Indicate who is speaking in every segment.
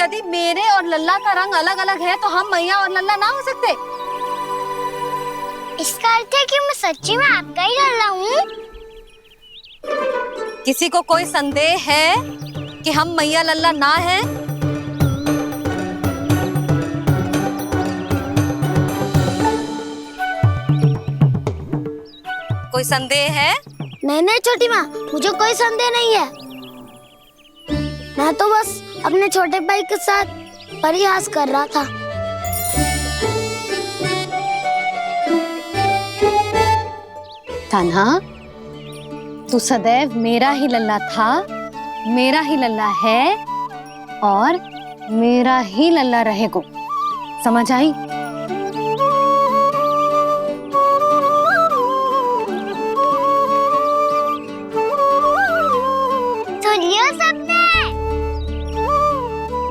Speaker 1: यदि मेरे और लल्ला का रंग अलग अलग है तो हम मैया और लल्ला ना हो सकते?
Speaker 2: इसका अर्थ है कि मैं सच्ची में आपका ही लल्ला हूँ?
Speaker 1: किसी को कोई संदेह है कि हम मैया लल्ला ना हैं? कोई संदेह है?
Speaker 2: नहीं नहीं छोटी माँ, मुझे कोई संदेह नहीं है। मैं तो बस अपने छोटे भाई के साथ परिहास कर रहा था।
Speaker 1: तान्हा, तू सदैव मेरा ही लल्ला था, मेरा ही लल्ला है और मेरा ही लल्ला रहेगा। समझ आई?
Speaker 2: सुन लियो सबने,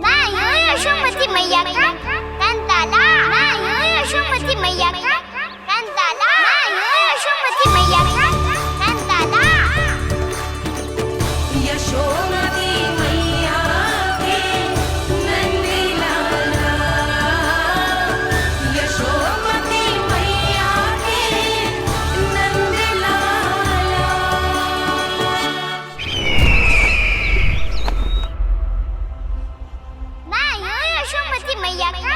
Speaker 2: मैं हूँ यशोमती मैया का कंताला, मैं हूँ यशोमती मैया का कंताला, मैं हूँ यशोमती मैया का कंताला।
Speaker 3: यशोमती मैया के नंदी लाला, यशोमती मैया के नंदी लाला।
Speaker 2: मैं हूँ यशोमती मैया का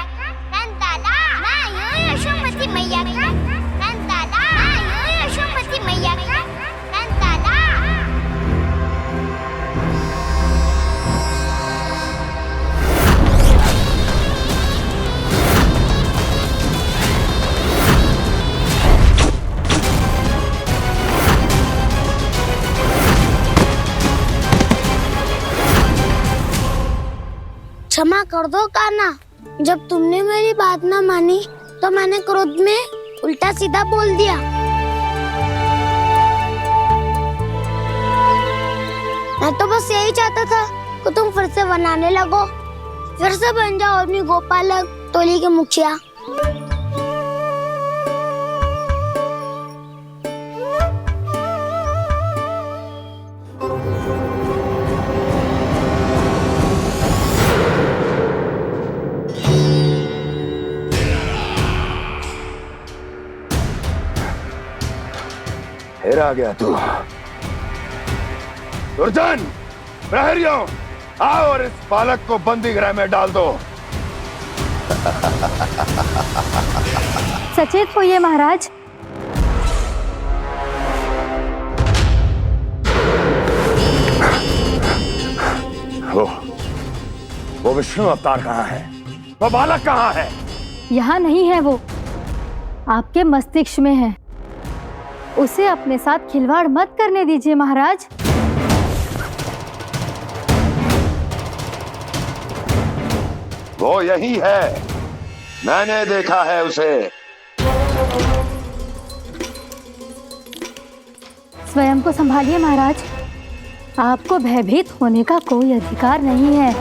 Speaker 2: कंताला, मैं हूँ यशोमती मैया का कंताला, मैं हूँ यशोमती मैया का कंताला। क्षमा कर दो कान्हा, जब तुमने मेरी बात ना मानी तो मैंने क्रोध में उल्टा सीधा बोल दिया। मैं तो बस यही चाहता था कि तुम फिर से बनाने लगो, फिर से बन जाओ अपनी गोपालक टोली के मुखिया।
Speaker 4: फिर आ गया तू। दुर्जन, प्रहरियों, आओ और इस बालक को बंदी गृह में डाल दो।
Speaker 1: सचेत होइए महाराज।
Speaker 4: वो विष्णु अवतार कहाँ है? वो बालक कहाँ है?
Speaker 1: यहाँ नहीं है वो, आपके मस्तिष्क में है। उसे अपने साथ खिलवाड़ मत करने दीजिए महाराज।
Speaker 4: वो यही है, मैंने देखा है उसे।
Speaker 1: स्वयं को संभालिए महाराज, आपको भयभीत होने का कोई अधिकार नहीं है।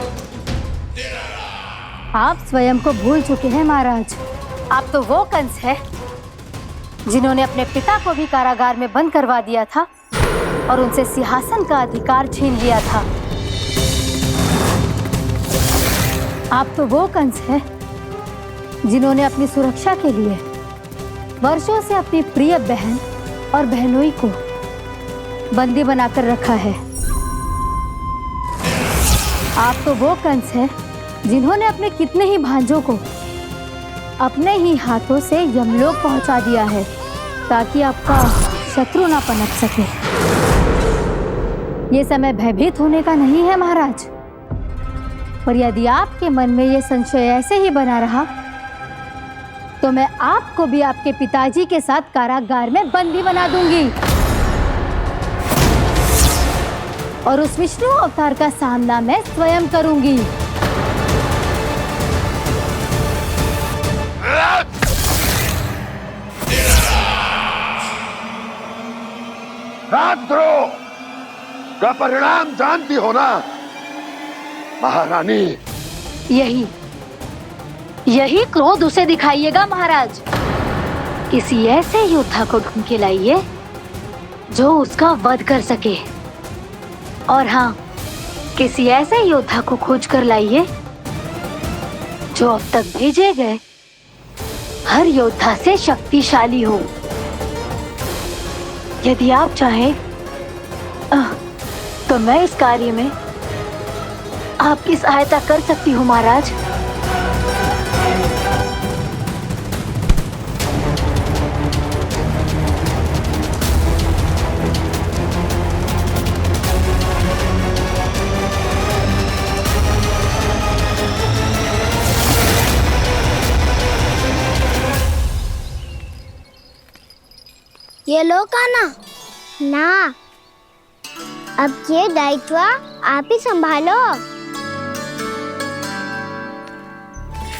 Speaker 1: आप स्वयं को भूल चुके हैं महाराज। आप तो वो कंस है जिन्होंने अपने पिता को भी कारागार में बंद करवा दिया था और उनसे सिंहासन का अधिकार छीन लिया था। आप तो वो कंस है जिन्होंने अपनी सुरक्षा के लिए वर्षों से अपनी प्रिय बहन और बहनोई को बंदी बनाकर रखा है। आप तो वो कंस है जिन्होंने अपने कितने ही भांजों को अपने ही हाथों से यमलोक पहुंचा दिया है ताकि आपका शत्रु ना पनप सके। ये समय भयभीत होने का नहीं है महाराज, पर यदि आपके मन में ये संशय ऐसे ही बना रहा तो मैं आपको भी आपके पिताजी के साथ कारागार में बंदी बना दूंगी और उस विष्णु अवतार का सामना मैं स्वयं करूंगी।
Speaker 4: राजद्रोह का परिणाम जानती हो ना महारानी?
Speaker 1: यही क्रोध उसे दिखाइएगा महाराज। किसी ऐसे योद्धा को ढूंढ के लाइए जो उसका वध कर सके, और हाँ, किसी ऐसे योद्धा को खोज कर लाइए जो अब तक भेजे गए हर योद्धा से शक्तिशाली हो। यदि आप चाहें तो मैं इस कार्य में आपकी सहायता कर सकती हूँ महाराज।
Speaker 2: ये लो कान्हा। ना, अब ये दायित्व आप ही संभालो।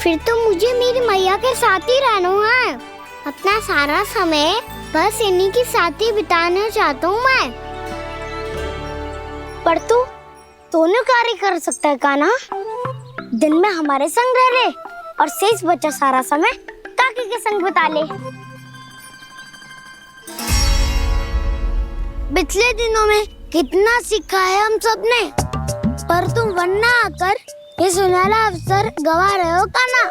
Speaker 2: फिर तो मुझे मेरी मैया के साथ ही रहना है। अपना सारा समय बस इन्हीं के साथ ही बिताना चाहता हूँ मैं। पर तू दोनों कार्य कर सकता है कान्हा। दिन में हमारे संग रह ले और शेष बचा सारा समय काकी के संग बिता ले। पिछले दिनों में कितना सीखा है हम सबने, पर तुम वरना आकर ये सुनहरा अवसर गवा रहे हो कान्हा।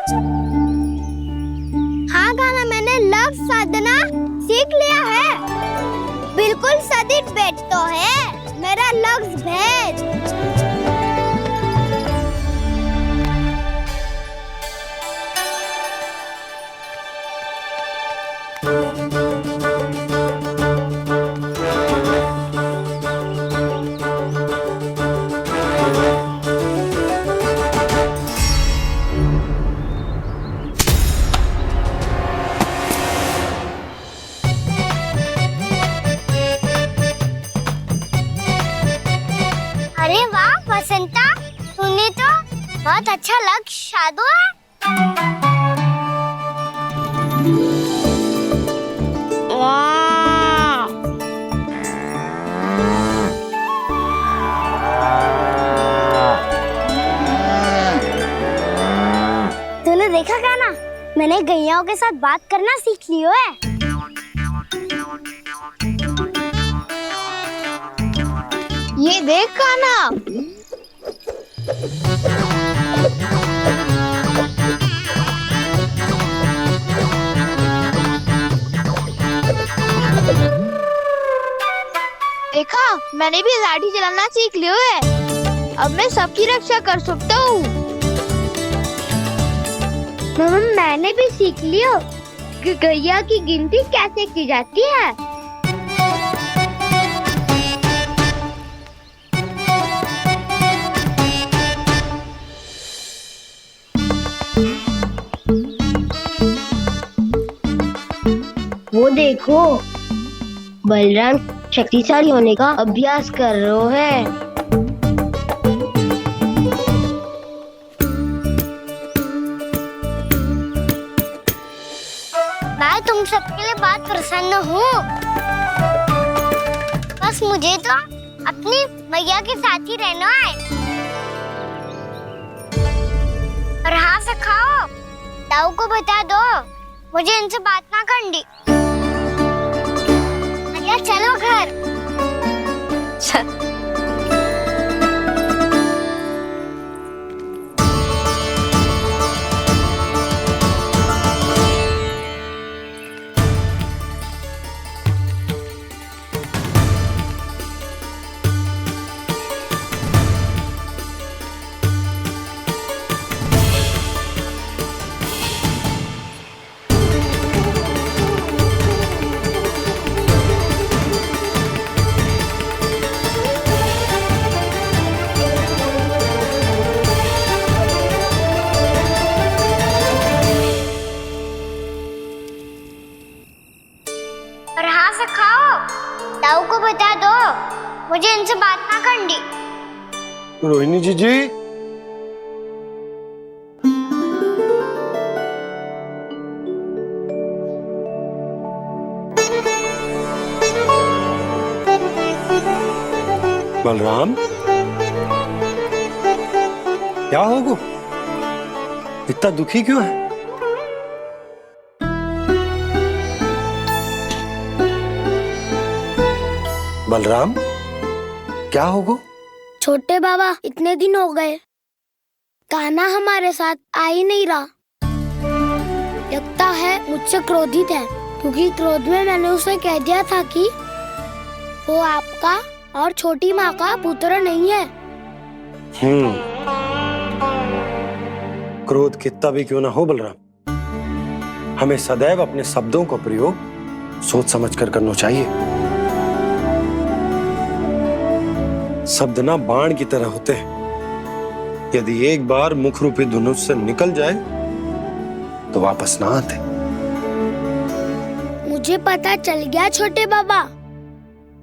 Speaker 2: हाँ कान्हा, मैंने लक्ष्य साधना सीख लिया है। बिल्कुल सदित भेद तो है मेरा लक्ष्य भेद। अरे वाह वसंता, तूने तो बहुत अच्छा लक्ष्य साधा है। वाह! तूने देखा कान्हा, मैंने गैयाओं के साथ बात करना सीख लियो है। ये देख कान्हा।
Speaker 5: देखा, मैंने भी लाठी चलाना सीख लिया है। अब मैं सबकी रक्षा कर सकता हूँ।
Speaker 2: मैंने भी सीख लिया कि गैया की गिनती कैसे की जाती है। वो देखो, बलराम शक्तिशाली होने का अभ्यास कर रहे हैं। मैं तुम सबके लिए बहुत प्रसन्न हूँ। बस मुझे तो अपनी मैया के साथ ही रहना है। और हाँ से खाओ, ताऊ को बता दो मुझे इनसे बात ना करनी। मैया चलो घर। और हाँ से खाओ, ताऊ को बता दो मुझे इनसे बात ना करनी।
Speaker 4: रोहिणी जी बलराम, क्या होगा? इतना दुखी क्यों है? बलराम, क्या होगा?
Speaker 2: छोटे बाबा, इतने दिन हो गए, कान्हा हमारे साथ आ ही नहीं रहा। लगता है मुझसे क्रोधित है, क्योंकि क्रोध में मैंने उसे कह दिया था कि वो आपका और छोटी माँ का पुत्र नहीं है।
Speaker 6: क्रोध कितना भी क्यों ना हो बलराम, हमें सदैव अपने शब्दों का प्रयोग सोच समझ कर करना चाहिए। शब्द ना बाण की तरह होते हैं, यदि एक बार मुख रूपी धनुष से निकल जाए तो वापस ना आते।
Speaker 2: मुझे पता चल गया छोटे बाबा,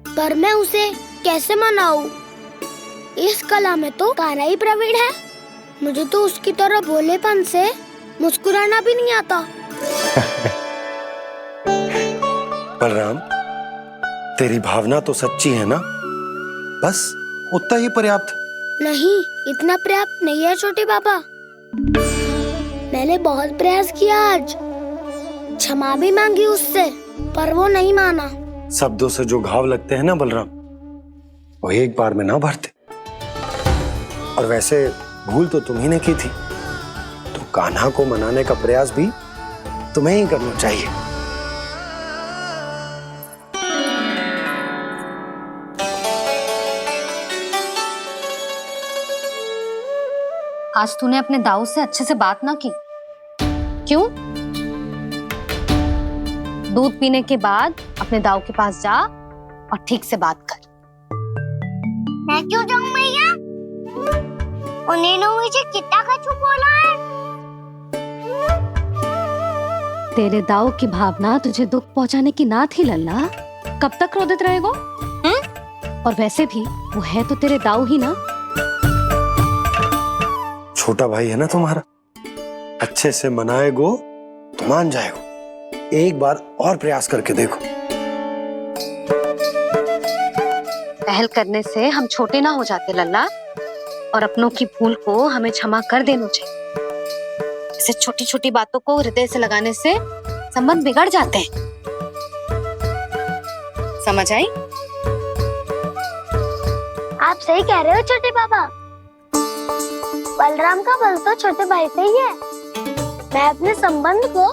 Speaker 2: पर मैं उसे कैसे मनाऊं? इस कला में तो कान्हा ही प्रवीण है। मुझे तो उसकी तरह भोलेपन से मुस्कुराना भी नहीं आता।
Speaker 6: बलराम, तेरी भावना तो सच्ची है ना, बस उतना ही पर्याप्त।
Speaker 2: नहीं, इतना पर्याप्त नहीं है छोटे बाबा। मैंने बहुत प्रयास किया आज, क्षमा भी मांगी उससे, पर वो नहीं माना।
Speaker 6: शब्दों से जो घाव लगते हैं ना बलराम, वो एक बार में ना भरते। और वैसे भूल तो तुम्ही ने की थी, तो कान्हा को मनाने का प्रयास भी तुम्हें ही करना चाहिए।
Speaker 1: आज तूने अपने दाऊ से अच्छे से बात ना की, क्यों? दूध पीने के बाद अपने दाऊ के पास जा और ठीक से बात कर।
Speaker 2: मैं क्यों जाऊं भैया? उन्होंने मुझे कितना कछु बोला है।
Speaker 1: तेरे दाऊ की भावना तुझे दुख पहुंचाने की ना थी लल्ला, कब तक क्रोधित रहेगो? और वैसे भी वो है तो तेरे दाऊ ही ना।
Speaker 6: छोटा भाई है ना तुम्हारा, अच्छे से मनाएगो तो मान जाएगो। एक बार और प्रयास करके देखो।
Speaker 1: पहल करने से हम छोटे ना हो जाते लल्ला, और अपनों की भूल को हमें क्षमा कर देना चाहिए। ऐसे छोटी छोटी बातों को हृदय से लगाने से संबंध बिगड़ जाते हैं। समझ आई?
Speaker 2: आप सही कह रहे हो छोटे बाबा। बलराम का बल तो छोटे भाई से ही है। मैं अपने संबंध को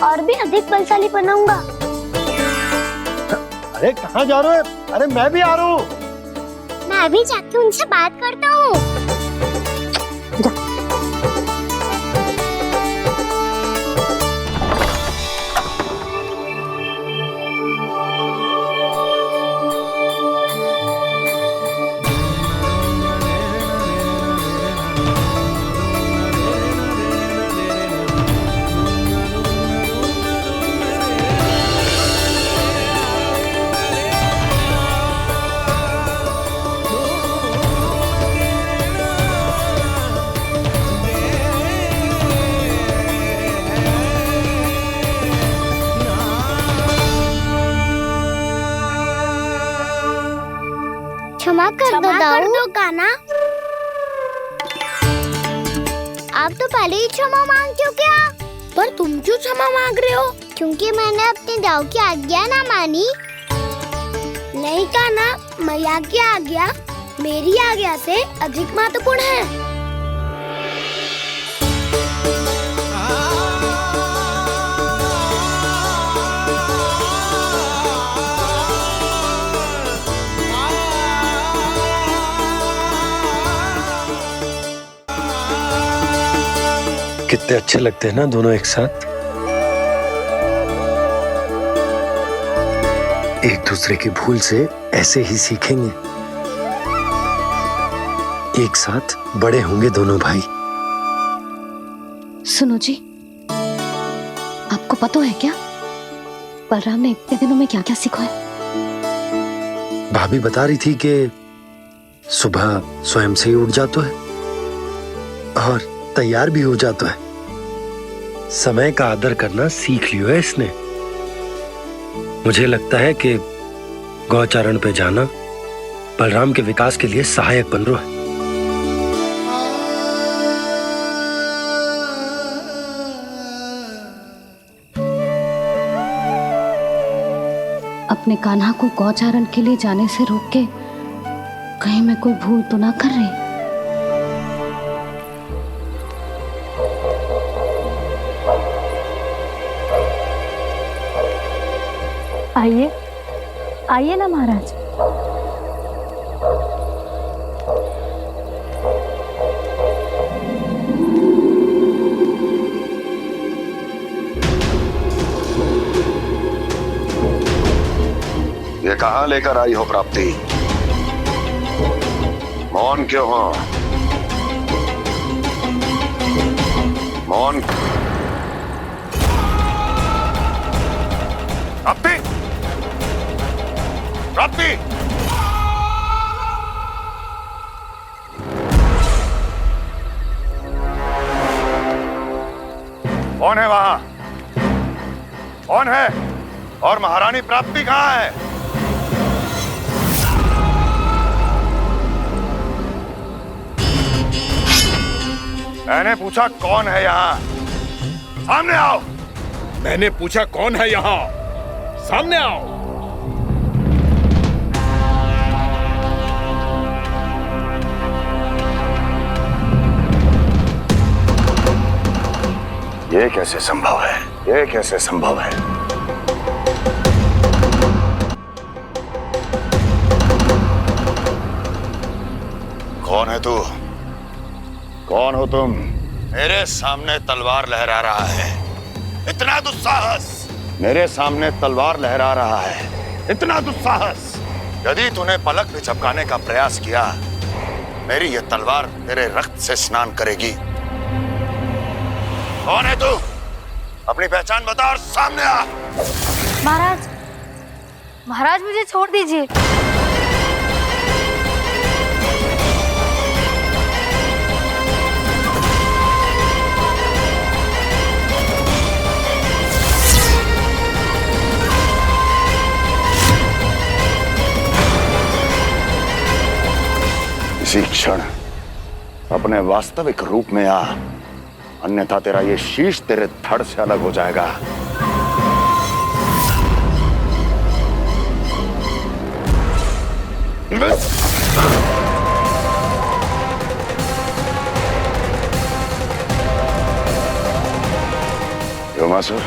Speaker 2: और भी अधिक बलशाली बनाऊंगा।
Speaker 6: अरे कहाँ जा रहे हो? अरे मैं भी आ रहा हूँ।
Speaker 2: मैं अभी जाके उनसे बात करता हूँ। क्षमा कर दो कान्हा। आप तो पहले ही क्षमा मांग चुके हो। पर तुम क्यों क्षमा मांग रहे हो? क्योंकि मैंने अपने दाऊ की आज्ञा ना मानी। नहीं कान्हा, मैया की आज्ञा मेरी आज्ञा से अधिक महत्वपूर्ण है।
Speaker 6: कितने अच्छे लगते हैं ना दोनों एक साथ। एक दूसरे की भूल से ऐसे ही सीखेंगे। एक साथ बड़े होंगे दोनों भाई।
Speaker 1: सुनो जी, आपको पता है क्या बलराम ने इतने दिनों में क्या क्या सीखा है?
Speaker 6: भाभी बता रही थी कि सुबह स्वयं से ही उठ जाता है और तैयार भी हो जाता है। समय का आदर करना सीख लियो है इसने। मुझे लगता है कि गौचारण पे जाना बलराम के विकास के लिए सहायक बन रहा है।
Speaker 1: अपने कान्हा को गौचारण के लिए जाने से रोक के कहीं मैं कोई भूल तो ना कर रही? आइए आइए ना महाराज।
Speaker 4: ये कहाँ लेकर आई हो प्राप्ति? मौन क्यों हो? मौन। प्राप्ति, प्राप्ति, कौन है वहां? कौन है? और महारानी प्राप्ति कहाँ है? मैंने पूछा कौन है यहाँ? सामने आओ।
Speaker 7: मैंने पूछा कौन है यहाँ? सामने आओ।
Speaker 4: ये कैसे संभव है? ये कैसे संभव है? कौन है तू? कौन हो तुम? मेरे सामने तलवार लहरा रहा है। इतना दुस्साहस! मेरे सामने तलवार लहरा रहा है। इतना दुस्साहस! यदि तूने पलक भी झपकाने का प्रयास किया, मेरी ये तलवार तेरे रक्त से स्नान करेगी। कौन है तू? अपनी पहचान बता और सामने आ।
Speaker 1: महाराज, महाराज मुझे छोड़ दीजिए।
Speaker 4: इसी क्षण अपने वास्तविक रूप में आ, अन्यथा तेरा ये शीश तेरे धड़ से अलग हो जाएगा। योमासुर,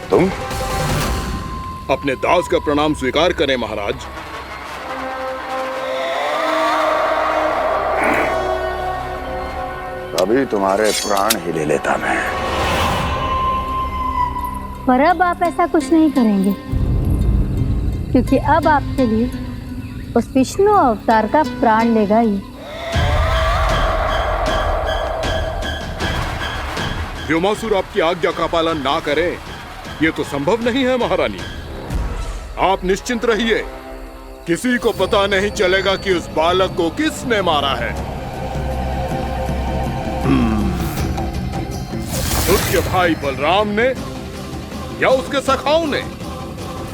Speaker 4: तुम?
Speaker 7: अपने दास का प्रणाम स्वीकार करें महाराज।
Speaker 4: अभी तुम्हारे प्राण ही ले लेता मैं।
Speaker 1: पर अब आप ऐसा कुछ नहीं करेंगे, क्योंकि अब आपके लिए उस विष्णु अवतार का प्राण लेगा ही।
Speaker 7: व्योमासुर आपकी आज्ञा का पालन ना करे, ये तो संभव नहीं है महारानी। आप निश्चिंत रहिए, किसी को पता नहीं चलेगा कि उस बालक को किसने मारा है। उसके भाई बलराम ने, या उसके सखाओं ने,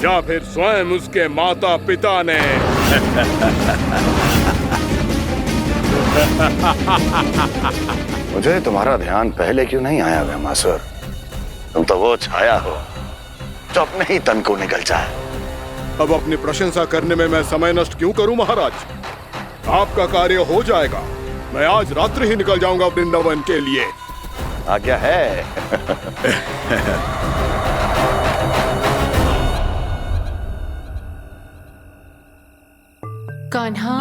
Speaker 7: या फिर स्वयं उसके माता पिता ने।
Speaker 4: मुझे तुम्हारा ध्यान पहले क्यों नहीं आया व्योमासुर? तुम तो वो छाया हो जो अपने ही तन को निकल जाए।
Speaker 7: अब अपनी प्रशंसा करने में मैं समय नष्ट क्यों करूं महाराज? आपका कार्य हो जाएगा। मैं आज रात्रि ही निकल जाऊंगा वृंदावन के लिए।
Speaker 4: आज्ञा है।
Speaker 3: कान्हा,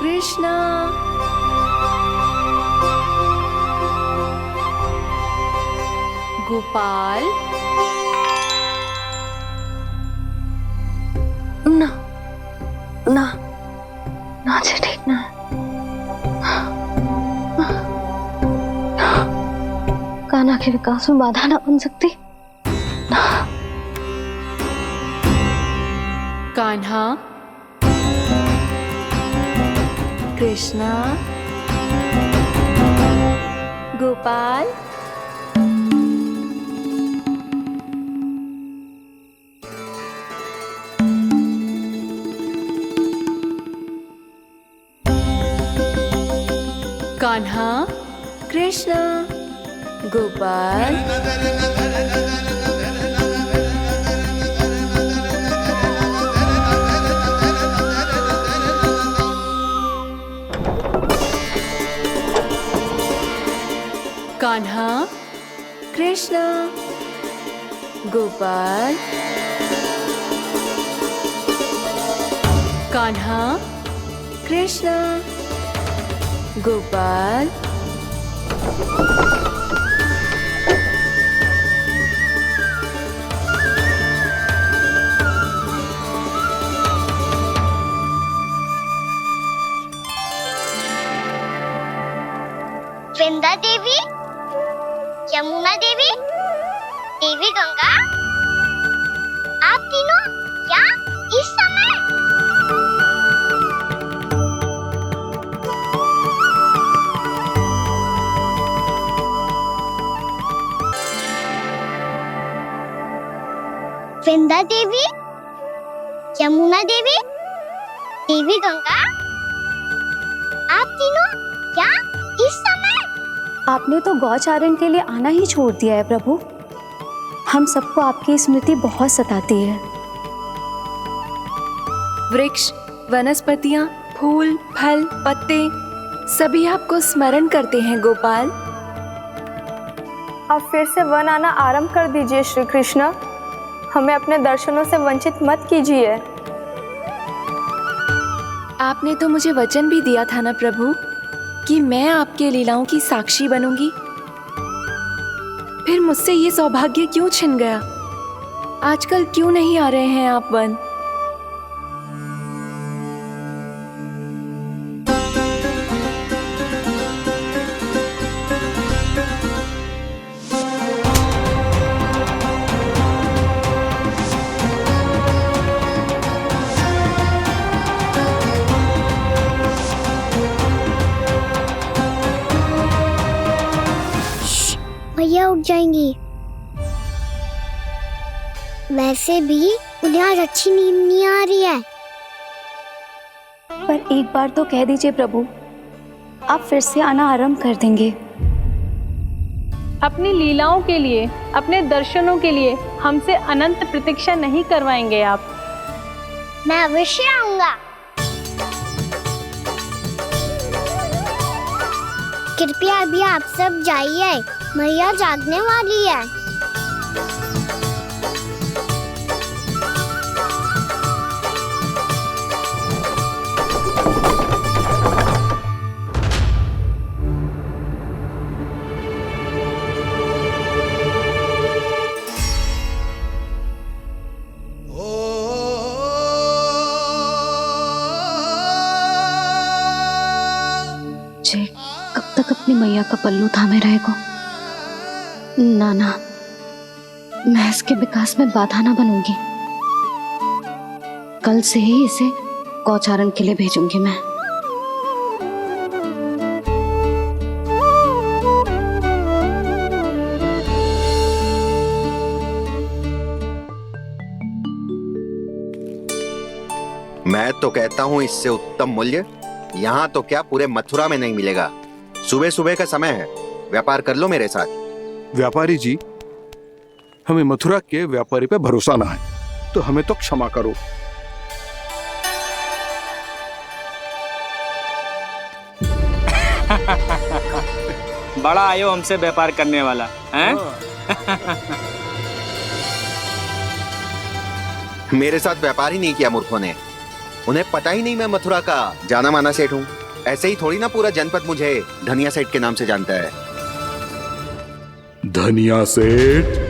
Speaker 3: कृष्णा, गोपाल।
Speaker 1: ना ना ना जी, ठीक ना। कान्हा के विकास में बाधा ना बन सकती।
Speaker 3: कान्हा, कृष्णा, गोपाल। कान्हा, कृष्णा, गोपाल। कान्हा, कृष्णा, गोपाल, कान्हा, कृष्णा, गोपाल,
Speaker 2: वृंदा देवी, यमुना देवी, देवी गंगा, आप तीनों यहाँ इस समय? वृंदा देवी, यमुना देवी, देवी गंगा, आप तीनों यहाँ इस समय?
Speaker 8: आपने तो गौचारण के लिए आना ही छोड़ दिया है प्रभु। हम सबको आपकी स्मृति बहुत सताती है।
Speaker 3: वृक्ष, वनस्पतियां, फूल, फल, पत्ते सभी आपको स्मरण करते हैं गोपाल।
Speaker 8: अब फिर से वन आना आरंभ कर दीजिए श्री कृष्ण। हमें अपने दर्शनों से वंचित मत कीजिए।
Speaker 3: आपने तो मुझे वचन भी दिया था ना प्रभु कि मैं आपके लीलाओं की साक्षी बनूंगी। फिर मुझसे ये सौभाग्य क्यों छिन गया? आजकल क्यों नहीं आ रहे हैं आप वन?
Speaker 2: भैया उठ जाएंगी। वैसे भी उन्हें आज अच्छी नींद नहीं आ रही है।
Speaker 8: पर एक बार तो कह दीजिए प्रभु, आप फिर से आना आरंभ कर देंगे।
Speaker 9: अपनी लीलाओं के लिए, अपने दर्शनों के लिए हमसे अनंत प्रतीक्षा नहीं करवाएंगे आप?
Speaker 2: मैं अवश्य आऊंगा। कृपया अभी आप सब जाइए, मैया जागने वाली है।
Speaker 8: जे कब तक अपनी मैया का पल्लू थामे रहेगा? ना, मैं इसके विकास में बाधा ना बनूंगी। कल से ही इसे गौचारण के लिए भेजूंगी मैं।
Speaker 10: मैं तो कहता हूँ इससे उत्तम मूल्य यहाँ तो क्या पूरे मथुरा में नहीं मिलेगा। सुबह सुबह का समय है, व्यापार कर लो मेरे साथ।
Speaker 7: व्यापारी जी, हमें मथुरा के व्यापारी पे भरोसा ना है, तो हमें तो क्षमा करो।
Speaker 11: बड़ा आयो हमसे व्यापार करने वाला हैं?
Speaker 10: मेरे साथ व्यापार ही नहीं किया मूर्खों ने। उन्हें पता ही नहीं मैं मथुरा का जाना माना सेठ हूँ। ऐसे ही थोड़ी ना पूरा जनपद मुझे धनिया सेठ के नाम से जानता है।
Speaker 7: धनिया सेठ?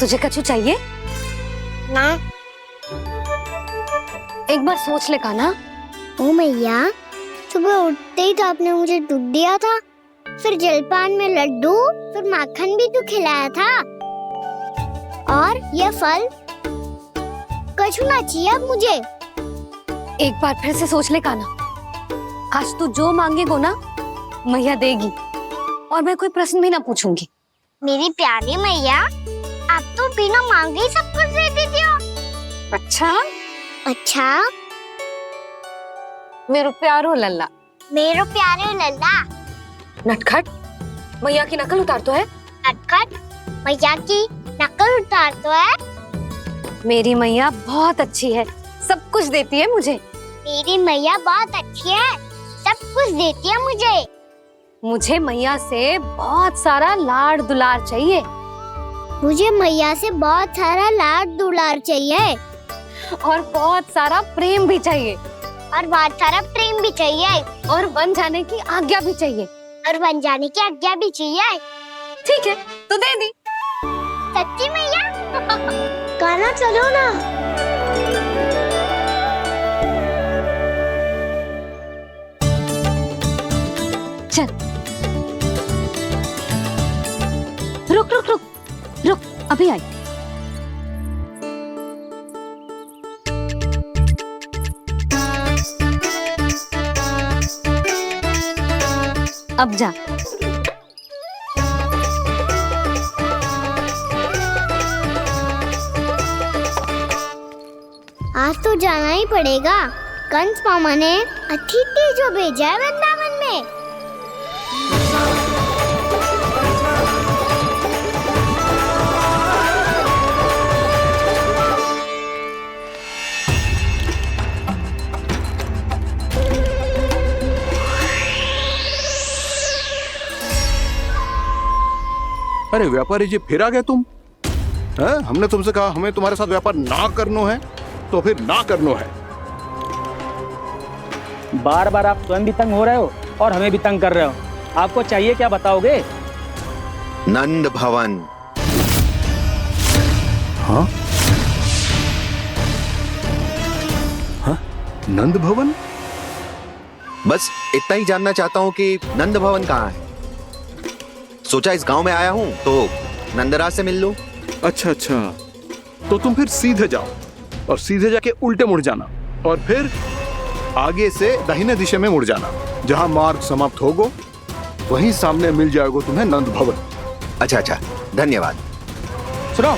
Speaker 8: तुझे कछु चाहिए?
Speaker 2: ना।
Speaker 8: एक बार सोच ले कान्हा।
Speaker 2: ओ मैया, सुबह उठते ही तो आपने मुझे दूध दिया था, फिर जलपान में लड्डू, फिर माखन भी तो खिलाया था। और ये फल का छूना चाहिए अब मुझे।
Speaker 8: एक बार फिर से सोच ले कान्हा, आज तू जो मांगेगो ना मैया देगी, और मैं कोई प्रश्न भी ना पूछूंगी।
Speaker 2: मेरी प्यारी मैया, आप तो बिना मांगे ही सब कुछ दे देती हो।
Speaker 8: अच्छा
Speaker 2: अच्छा,
Speaker 8: मेरो प्यारो लल्ला,
Speaker 2: मेरो प्यारे लल्ला।
Speaker 8: नटखट, मैया की नकल उतार तो है।
Speaker 2: नटखट, मैया की नकल उतार तो है।
Speaker 8: मेरी मैया बहुत अच्छी है, सब कुछ देती है मुझे।
Speaker 2: मेरी मैया बहुत अच्छी है, सब कुछ देती है मुझे।
Speaker 8: मुझे मैया से बहुत सारा लाड़ दुलार चाहिए।
Speaker 2: मुझे मैया से बहुत सारा लाड़ दुलार चाहिए,
Speaker 8: और बहुत सारा प्रेम भी चाहिए,
Speaker 2: और बहुत सारा प्रेम भी चाहिए,
Speaker 8: और बन जाने की आज्ञा भी चाहिए।
Speaker 2: और बन जाने की आज्ञा भी चाहिए।
Speaker 8: ठीक है, तो दे दी।
Speaker 2: सच्ची मैया? कान्हा चलो ना।
Speaker 8: चल, रुक रुक रुक रुक, अभी आई। अब जा।
Speaker 2: आज तो जाना ही पड़ेगा। कंस मामा ने अतिथि जो भेजा है वृंदावन में।
Speaker 7: अरे व्यापारी जी, फिर आ गए तुम? हैं? हमने तुमसे कहा हमें तुम्हारे साथ व्यापार ना करनो है, तो फिर ना करनो है।
Speaker 11: बार बार आप स्वयं भी तंग हो रहे हो और हमें भी तंग कर रहे हो। आपको चाहिए क्या बताओगे?
Speaker 10: नंद भवन।
Speaker 7: हाँ? हाँ? नंद भवन?
Speaker 10: बस इतना ही जानना चाहता हूँ कि नंद भवन कहाँ है। सोचा इस गांव में आया हूँ तो नंदराज से मिल लूं।
Speaker 7: अच्छा अच्छा, तो तुम फिर सीधे जाओ और सीधे जाके उल्टे मुड़ जाना, और फिर आगे से दाहिने दिशा में मुड़ जाना। जहाँ मार्ग समाप्त होगो वहीं सामने मिल जाएगा तुम्हें नंद भवन।
Speaker 10: अच्छा अच्छा, धन्यवाद।
Speaker 11: सुनो,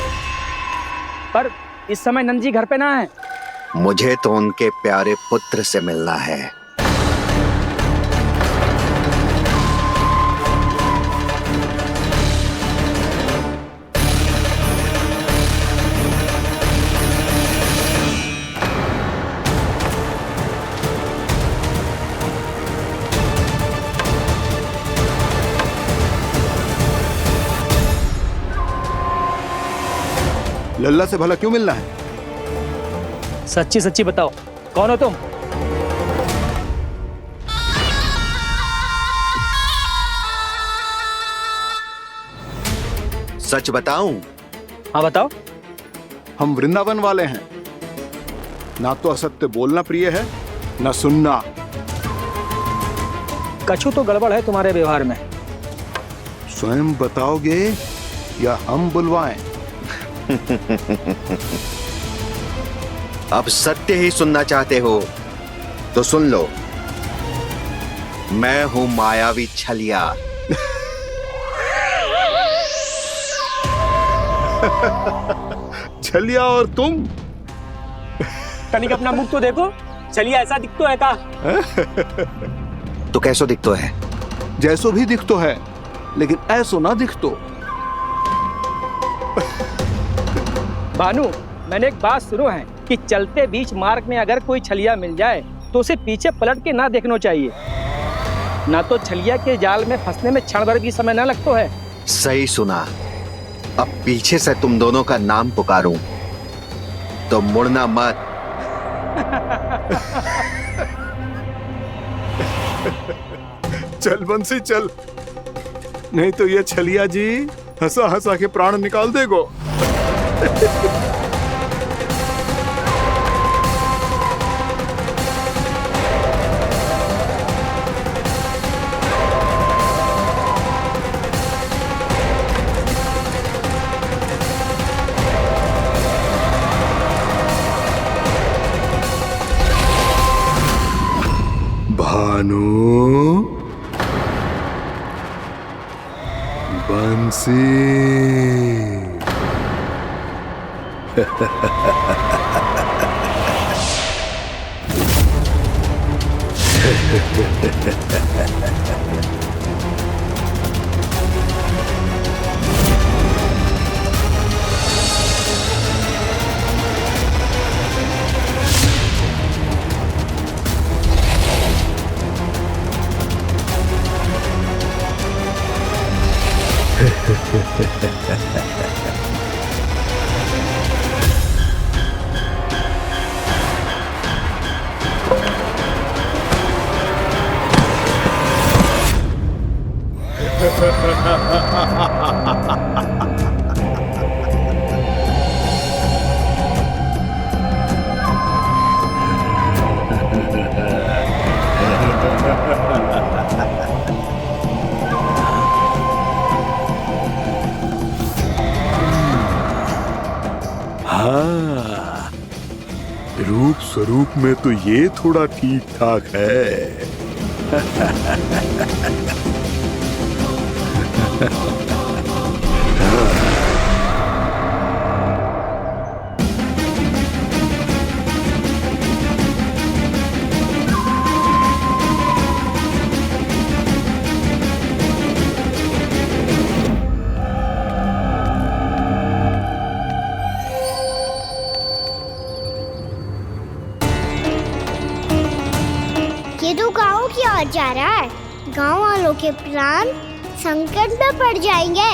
Speaker 11: पर इस समय नंद जी घर पे ना है।
Speaker 10: मुझे तो उनके प्यारे पुत्र से मिलना है।
Speaker 7: लल्ला से भला क्यों मिलना है?
Speaker 11: सच्ची सच्ची बताओ, कौन हो तुम?
Speaker 10: सच बताऊं?
Speaker 11: हाँ बताओ।
Speaker 7: हम वृंदावन वाले हैं। ना तो असत्य बोलना प्रिय है, ना सुनना।
Speaker 11: कछु तो गड़बड़ है तुम्हारे व्यवहार में।
Speaker 7: स्वयं बताओगे या हम बुलवाएं?
Speaker 10: अब सत्य ही सुनना चाहते हो तो सुन लो। मैं हूं मायावी छलिया।
Speaker 7: छलिया और तुम?
Speaker 11: तनिक अपना मुख तो देखो, चलिए ऐसा दिखतो है का?
Speaker 10: तो कैसो दिखतो है?
Speaker 7: जैसो भी दिखतो है, लेकिन ऐसो ना दिखतो।
Speaker 11: भानु, मैंने एक बात सुनो है कि चलते बीच मार्ग में अगर कोई छलिया मिल जाए तो उसे पीछे पलट के ना देखना चाहिए, ना तो छलिया के जाल में फंसने में क्षण भर भी समय ना लगतो है।
Speaker 10: सही सुना। अब पीछे से तुम दोनों का नाम पुकारूं तो मुड़ना मत।
Speaker 7: चल बंसी चल, नहीं तो ये छलिया जी हंसा हंसा के प्राण निकाल देगो। भानु, बंसी। हाँ, रूप स्वरूप में तो ये थोड़ा ठीक ठाक है।
Speaker 2: ये तो गाँव की ओर जा रहा है। गाँव वालों के प्राण संकट में पड़ जाएंगे।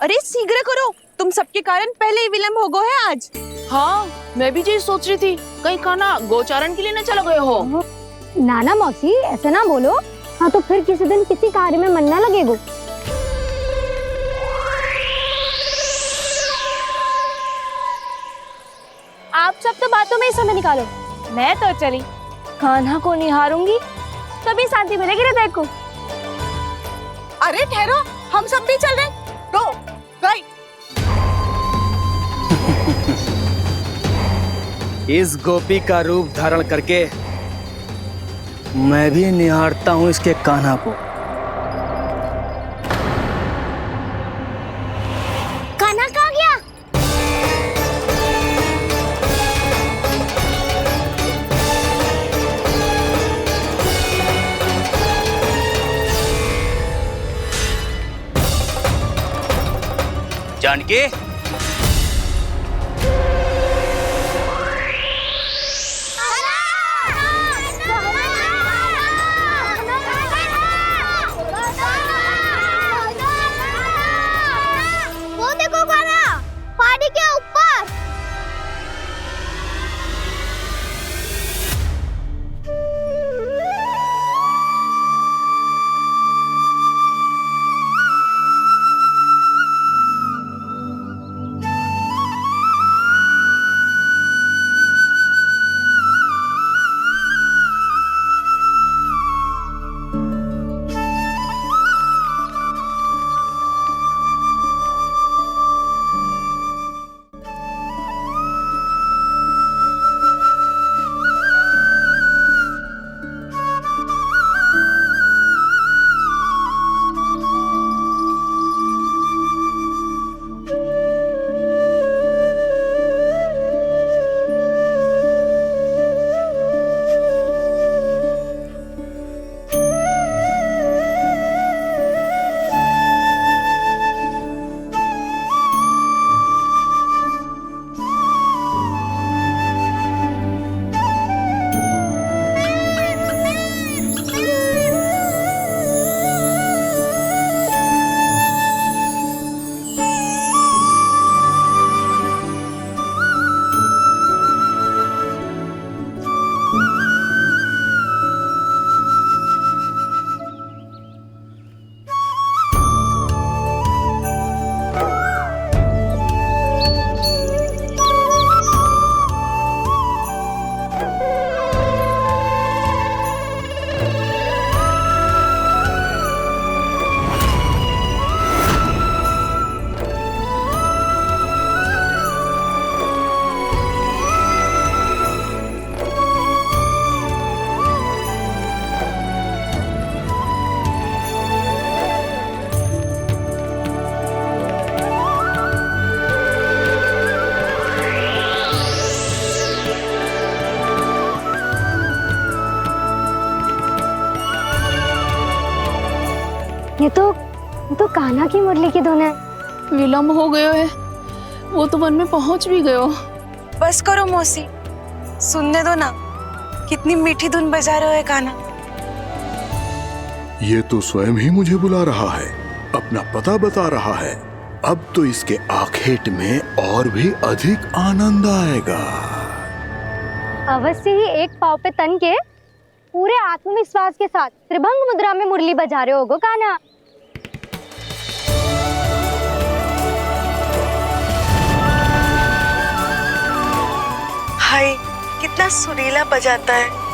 Speaker 3: अरे शीघ्र करो, तुम सबके कारण पहले ही विलम्ब हो गए है आज। हाँ, मैं भी यही सोच रही थी, कहीं खाना गोचारण के लिए न चले गए हो।
Speaker 1: नाना मौसी ऐसे ना बोलो। हाँ तो फिर किसी दिन किसी कार्य में मन ना लगेगा।
Speaker 5: आप सब तो बातों में ही समय निकालो। मैं तो चली कान्हा को निहारूंगी, तभी शांति मिलेगी हृदय को।
Speaker 3: अरे ठहरो, हम सब भी चल रहे। तो गई।
Speaker 11: इस गोपी का रूप धारण करके मैं भी निहारता हूँ इसके कान्हा को।
Speaker 2: कान्हा कहाँ गया?
Speaker 11: जानकी,
Speaker 2: वो देखो कान्हा, पहाड़ी के ऊपर। ये तो कान्हा की मुरली की धुन है।
Speaker 3: विलम्ब हो गयो है, वो तो वन में पहुंच भी गयो।
Speaker 12: बस करो मौसी, सुनने दो ना, कितनी मीठी धुन बजा रहे हो कान्हा।
Speaker 7: ये तो स्वयं ही मुझे बुला रहा है, अपना पता बता रहा है। अब तो इसके आखेट में और भी अधिक आनंद आएगा।
Speaker 2: अवश्य ही एक पाँव पे तन के पूरे आत्मविश्वास के साथ त्रिभंग मुद्रा में मुरली बजा रहे होगो कान्हा।
Speaker 12: हाय, कितना सुरीला बजाता है।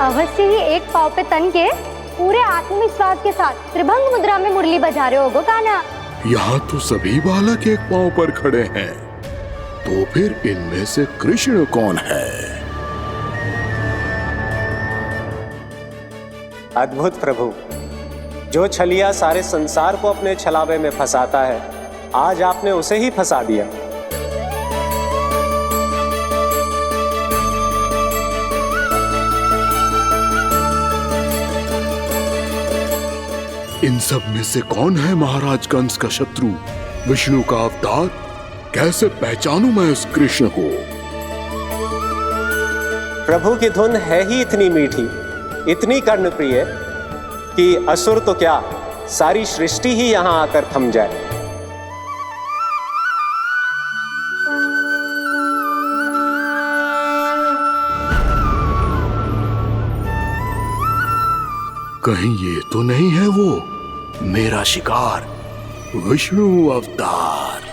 Speaker 2: अवश्य ही एक पाँव पे तन के पूरे आत्मविश्वास के साथ त्रिभंग मुद्रा में मुरली बजा रहे होगो कान्हा।
Speaker 7: यहाँ तो सभी बालक एक पांव पर खड़े हैं, तो फिर इनमें से कृष्ण कौन है?
Speaker 13: अद्भुत प्रभु, जो छलिया सारे संसार को अपने छलावे में फंसाता है, आज आपने उसे ही फंसा दिया।
Speaker 7: इन सब में से कौन है महाराज कंस का शत्रु, विष्णु का अवतार? कैसे पहचानूं मैं उस कृष्ण को?
Speaker 13: प्रभु की धुन है ही इतनी मीठी, इतनी कर्णप्रिय कि असुर तो क्या, सारी सृष्टि ही यहाँ आकर थम जाए।
Speaker 7: कहीं ये तो नहीं है वो मेरा शिकार विष्णु अवतार?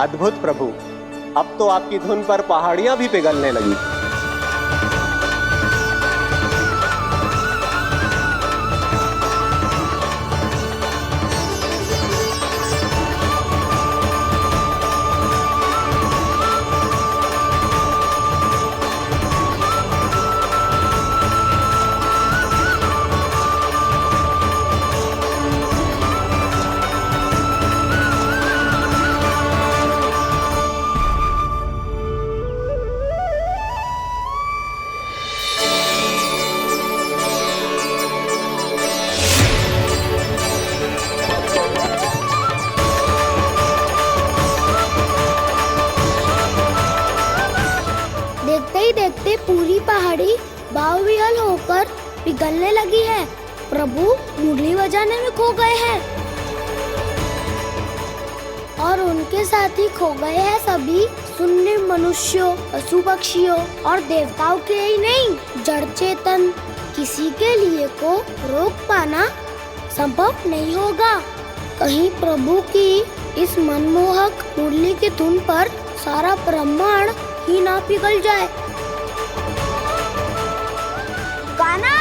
Speaker 13: अद्भुत प्रभु, अब तो आपकी धुन पर पहाड़ियां भी पिघलने लगी।
Speaker 2: देखते ही देखते पूरी पहाड़ी बावविहल होकर पिघलने लगी है। प्रभु मुरली बजाने में खो गए हैं और उनके साथ ही खो गए हैं सभी सुनने मनुष्यों, पशु पक्षियों और देवताओं के ही नहीं, जड़ चेतन किसी के लिए को रोक पाना संभव नहीं होगा। कहीं प्रभु की इस मनमोहक मुरली की धुन पर सारा ब्रह्मांड ही ना पिघल जाए। गाना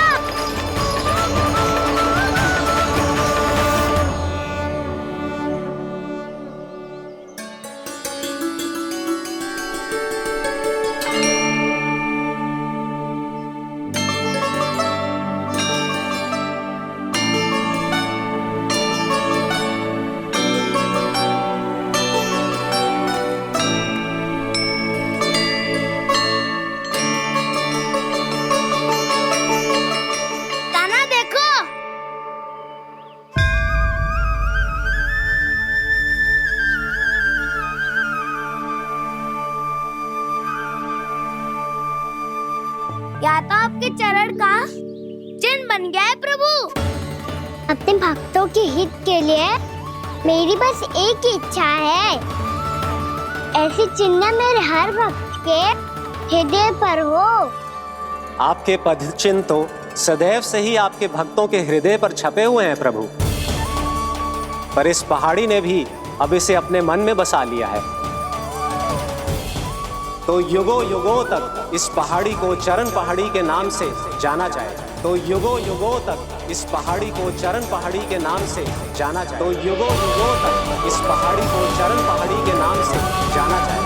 Speaker 2: या तो आपके चरण का चिन्ह बन गया है प्रभु। अपने भक्तों के हित के लिए मेरी बस एक ही इच्छा है, ऐसी चिन्ह मेरे हर भक्त के हृदय पर हो।
Speaker 13: आपके पद चिन्ह तो सदैव से ही आपके भक्तों के हृदय पर छपे हुए हैं प्रभु, पर इस पहाड़ी ने भी अब इसे अपने मन में बसा लिया है। तो युगों युगों तक इस पहाड़ी को चरण पहाड़ी के नाम से जाना जाए। तो युगों युगों तक इस पहाड़ी को चरण पहाड़ी के नाम से जाना जाए। तो युगों युगों तक इस पहाड़ी को चरण पहाड़ी के नाम से जाना जाए।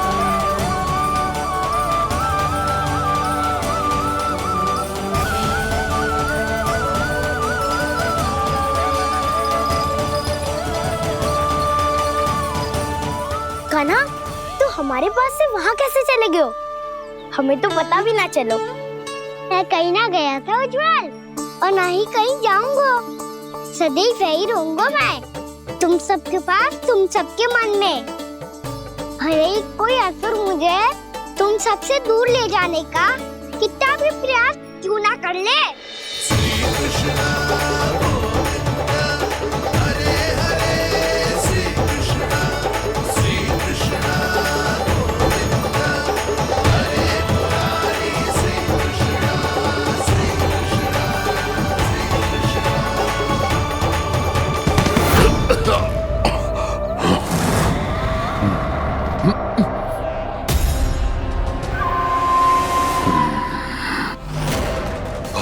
Speaker 2: कान्हा, तो हमारे पास से वहाँ कैसे चले गए हो? हमें तो पता भी ना चलो। मैं कहीं ना गया था उज्जवल, और ना ही कहीं जाऊंगा। सदैव यही रहूंगा मैं, तुम सबके पास, तुम सबके मन में। भले ही कोई असुर मुझे तुम सबसे दूर ले जाने का कितना भी प्रयास क्यों ना कर ले।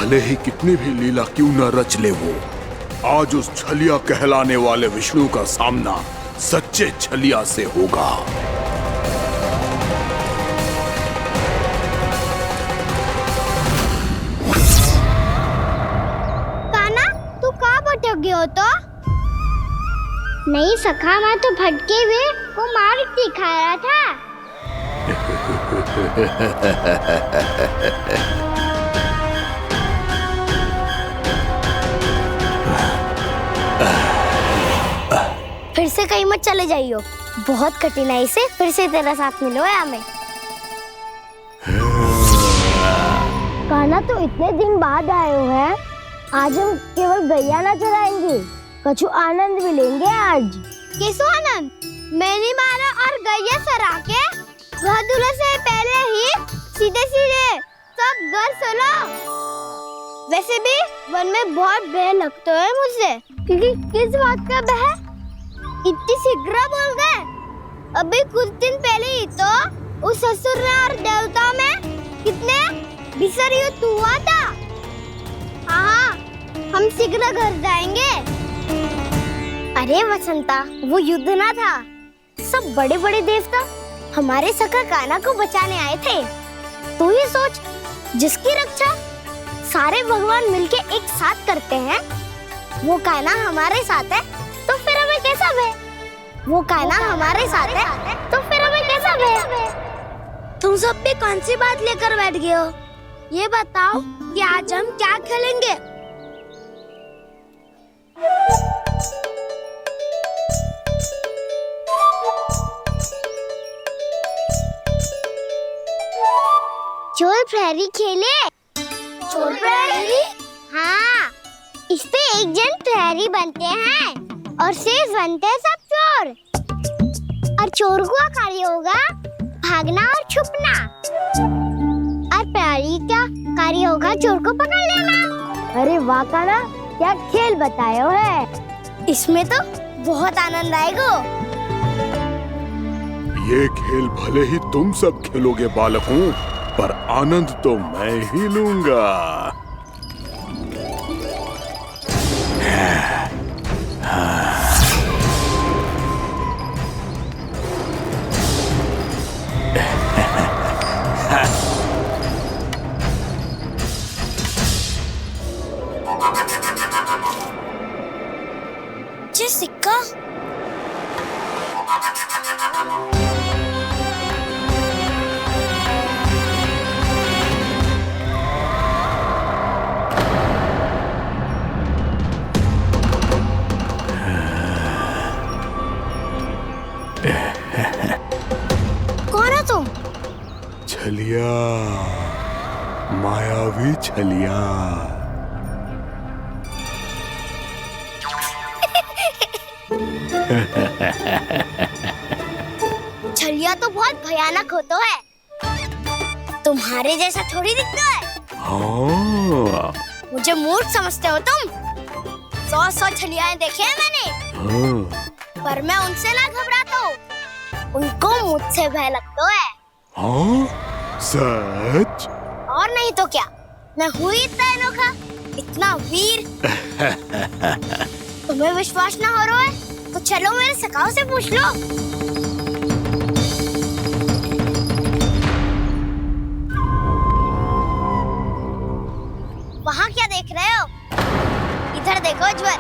Speaker 7: भले ही कितनी भी लीला क्यों न रच ले वो, आज उस छलिया कहलाने वाले विष्णु का सामना सच्चे छलिया से होगा।
Speaker 2: कान्हा, तू कहाँ भटक गए हो तो? नहीं सखा, मैं तो भटके हुए वो मार्ग दिखा रहा था। फिर से कहीं मत चले जाइयो, बहुत कठिनाई से फिर से तेरा साथ मिलो है हमें। कान्हा, तो इतने दिन बाद आए हो हैं, आज हम केवल गैया ना चराएंगे, कछु आनंद भी लेंगे आज। किसो आनंद? मैंने मारा और गैया चरा के वह दूल्हे से पहले ही सीधे सीधे सब घर चलो। वैसे भी वन में बहुत भय लगता है मुझे, क्योंकि किस बात का भय? इतनी शीघ्र बोल गए। अभी कुछ दिन पहले ही तो उस ससुर और देवता में कितने भीषण युद्ध हुआ था। हाँ, हम शीघ्र घर जाएंगे। अरे वसंता, वो युद्ध ना था, सब बड़े बड़े देवता हमारे सखा कान्हा को बचाने आए थे। तू ही सोच, जिसकी रक्षा सारे भगवान मिलके एक साथ करते हैं, वो कान्हा हमारे साथ है, तो फिर हमें कैसा भय? वो कान्हा हमारे साथ है, तो फिर हमें कैसा भय? तुम सब भी कौन सी बात लेकर बैठ गए हो? ये बताओ कि आज हम क्या खेलेंगे? चोर प्रहरी खेले? चोर प्रहरी? हाँ, इस पे एक जन प्रहरी बनते हैं और शेष बनते हैं सब चोर। और चोर का कार्य होगा भागना और छुपना, और प्रहरी का कार्य होगा चोर को पकड़ लेना। अरे वाह कान्हा, क्या खेल बताया है। इसमें तो बहुत आनंद आएगा।
Speaker 7: ये खेल भले ही तुम सब खेलोगे बालकों, पर आनंद तो मैं ही लूंगा।
Speaker 2: ये सिक्का कौन है तुम?
Speaker 7: छलिया, मायावी छलिया।
Speaker 2: छलिया तो बहुत भयानक होता है, तुम्हारे जैसा थोड़ी दिखता है।
Speaker 7: हाँ।
Speaker 2: मुझे मूर्ख समझते हो तुम? 100 छलियाएं देखे हैं मैंने।
Speaker 7: हाँ।
Speaker 2: पर मैं उनसे ना घबराता हूँ, उनको मुझसे भय लगता है।
Speaker 7: हाँ? सच?
Speaker 2: और नहीं तो क्या, मैं हूँ इतना अनोखा, इतना वीर। तुम्हें विश्वास ना हो रहा है तो चलो मेरे सखाओं से पूछ लो। वहाँ क्या देख रहे हो? इधर देखो ज्वर।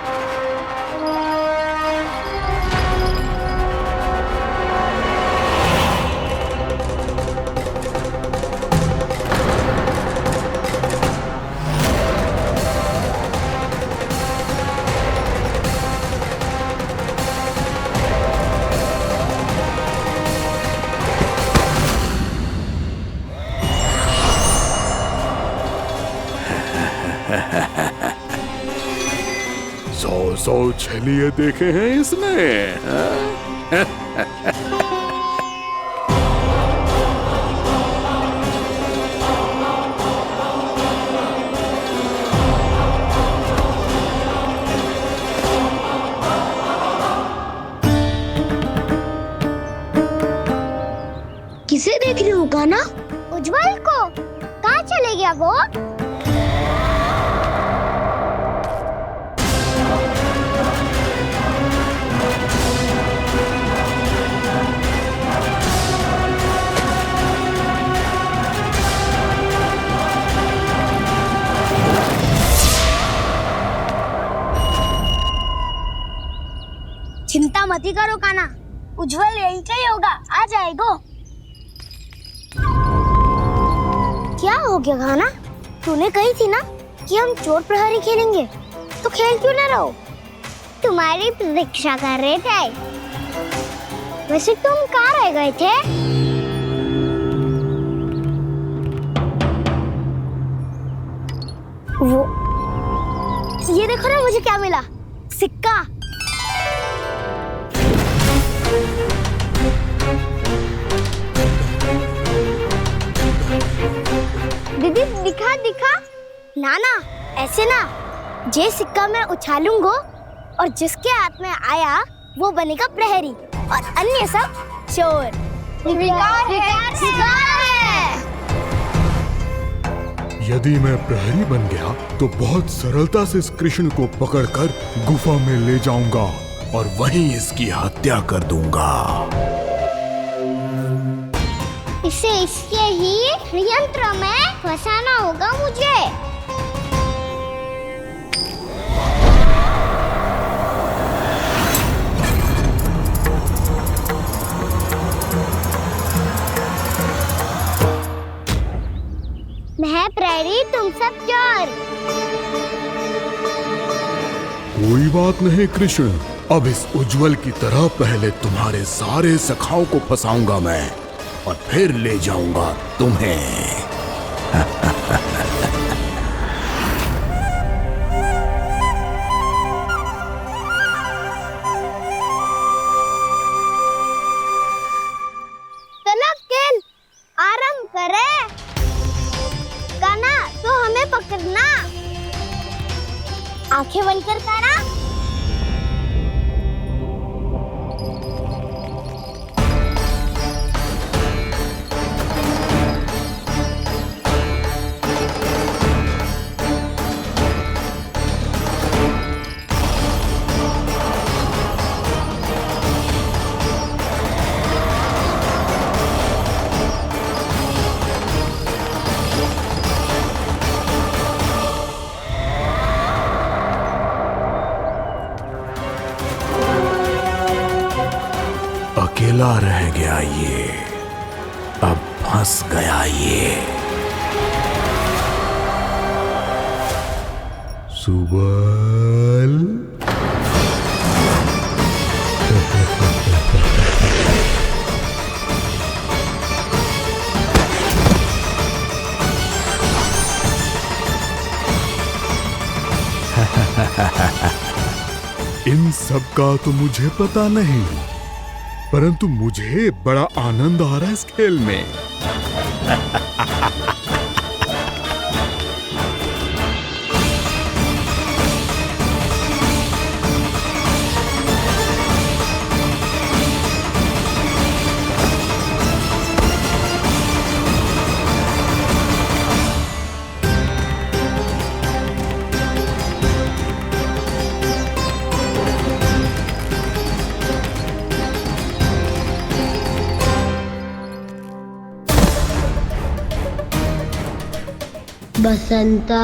Speaker 7: सौ छलिए देखे हैं इसने।
Speaker 2: किसे देख रही हो कान्हा? उज्जवल को। कहाँ चले गया वो? मत ही करो काना, उज्जवल यही चाहिए होगा, आ जाएगा। क्या हो गया काना? तूने कही थी ना कि हम चोर प्रहरी खेलेंगे, तो खेल क्यों ना रहो? तुम्हारी प्रतीक्षा कर रहे थे। वैसे तुम कहाँ रह गए थे? वो ये देखो ना, मुझे क्या मिला, सिक्का। दीदी दिखा दिखा। ना ना, ऐसे ना, जे सिक्का मैं उछालूंगा और जिसके हाथ में आया वो बनेगा प्रहरी और अन्य सब चोर। विकार है।
Speaker 7: यदि मैं प्रहरी बन गया तो बहुत सरलता से इस कृष्ण को पकड़कर गुफा में ले जाऊंगा और वहीं इसकी हत्या कर दूंगा।
Speaker 2: इसे इसके ही यंत्र में फंसाना होगा मुझे। मैं प्रहरी, तुम सब चोर।
Speaker 7: कोई बात नहीं कृष्ण, अब इस उज्जवल की तरह पहले तुम्हारे सारे सखाओं को फंसाऊंगा मैं और फिर ले जाऊंगा तुम्हें।
Speaker 2: तलकिन आराम करे। काना तो हमें पकड़ना, आंखें बंद कर काना।
Speaker 7: अकेला रह गया ये, अब फंस गया ये। सुबल इन सब का तो मुझे पता नहीं, परंतु मुझे बड़ा आनंद आ रहा है इस खेल में।
Speaker 2: बसंता,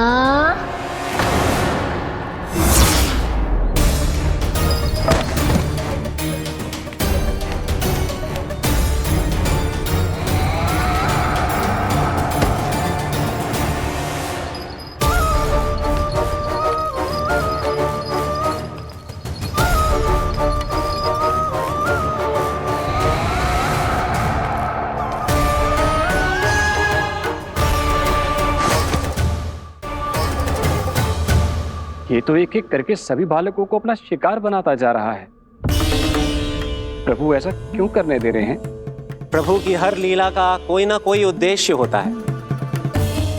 Speaker 11: ये तो एक एक करके सभी बालकों को अपना शिकार बनाता जा रहा है। प्रभु ऐसा क्यों करने दे रहे हैं?
Speaker 13: प्रभु की हर लीला का कोई ना कोई उद्देश्य होता है।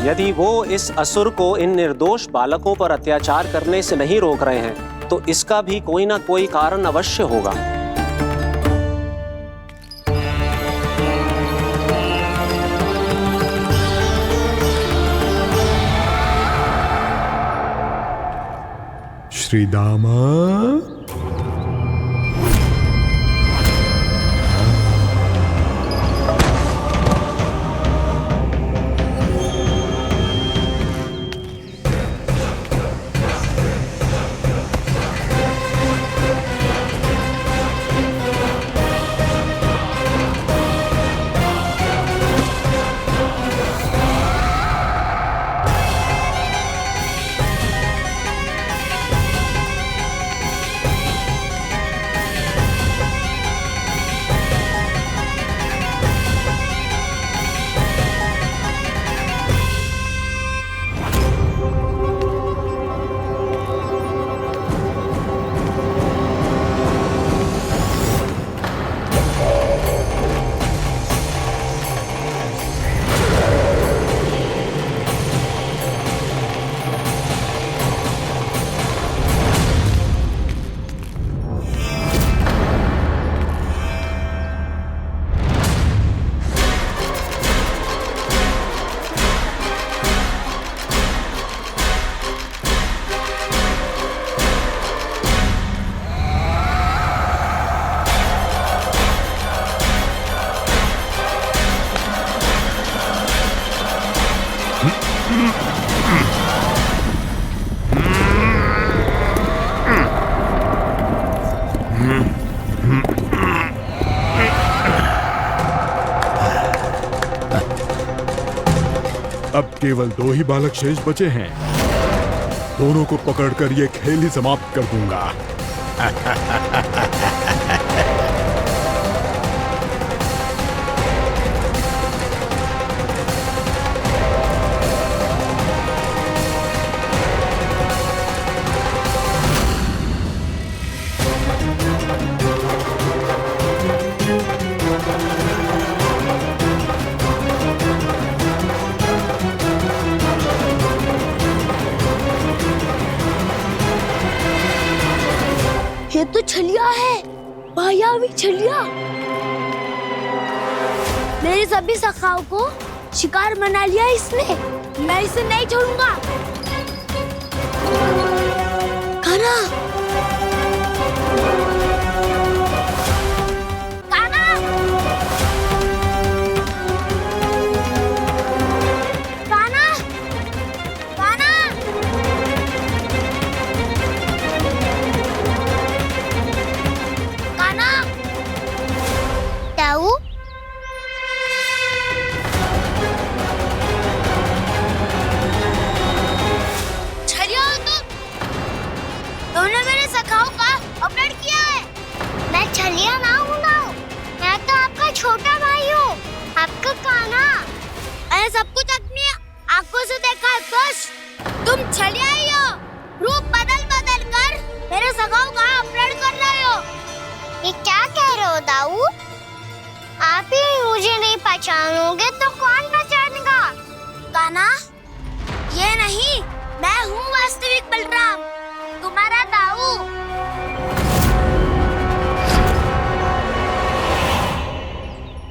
Speaker 13: यदि वो इस असुर को इन निर्दोष बालकों पर अत्याचार करने से नहीं रोक रहे हैं तो इसका भी कोई ना कोई कारण अवश्य होगा।
Speaker 7: श्री दामा, अब केवल 2 ही बालक शेष बचे हैं। दोनों को पकड़कर ये खेल ही समाप्त कर दूंगा।
Speaker 2: ये तो छलिया है, मायावी छलिया। मेरे सभी सखाओं को शिकार बना लिया इसने। मैं इसे नहीं छोड़ूंगा। कान्हा, कान्हा, कान्हा, कान्हा। कान्हा, ताऊ, छलिया हो तुम। तुमने मेरे सखाओं का अपहरण किया है। मैं छलिया ना हूँ ना, मैं तो आपका छोटा भाई हूँ, आपका कान्हा। मैंने सब कुछ अपनी आंखों से देखा है। बस तुम छलिया ही हो। रूप बदल बदल कर मेरे सखाओं का अपहरण कर रहे हो। ये क्या कह रहे हो दाऊ? आप ही मुझे नहीं पहचानोगे तो कौन पहचानेगा? कान्हा, ये नहीं, मैं हूँ वास्तविक बलराम, तुम्हारा दाऊ।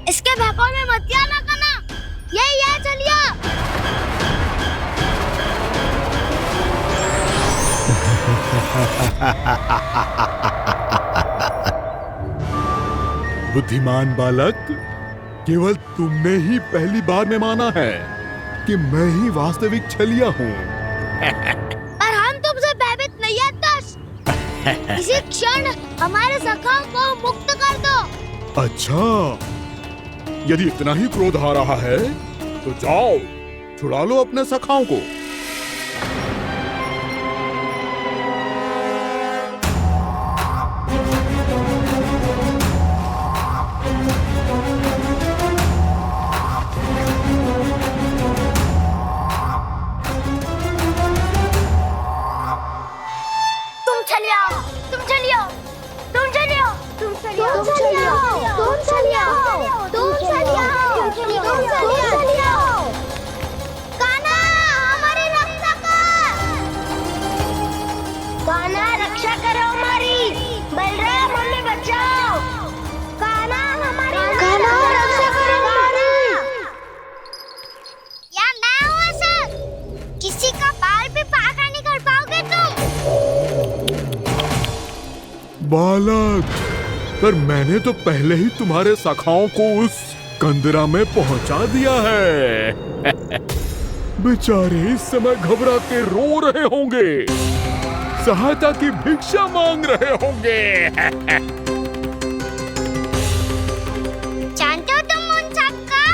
Speaker 2: इसके भौकाल में मत आना कान्हा, यही है छलिया।
Speaker 7: बुद्धिमान बालक, केवल तुमने ही पहली बार में माना है कि मैं ही वास्तविक छलिया हूँ।
Speaker 2: पर हम तुमसे भयभीत नहीं है दस। इसी क्षण हमारे सखाओं को मुक्त कर दो।
Speaker 7: अच्छा, यदि इतना ही क्रोध आ रहा है तो जाओ, छुड़ा लो अपने सखाओं को।
Speaker 2: तुम छलिया, तुम छलिया, तुम छलिया, तुम छलिया, तुम छलिया, तुम छलिया, तुम छलिया, तुम छलिया। कान्हा, हमारी रक्षा कर। कान्हा, रक्षा करो हमारी। बलराम, हमें बचाओ। कान्हा, हमारी रक्षा करो हमारी। या मैं हूँ सर, किसी का बाल भी पाका नहीं कर पाओगे तुम।
Speaker 7: बालक, पर मैंने तो पहले ही तुम्हारे सखाओं को उस कंदरा में पहुंचा दिया है। बेचारे इस समय घबरा के रो रहे होंगे, सहायता की भिक्षा मांग रहे होंगे।
Speaker 2: जानते हो तुम उन सबका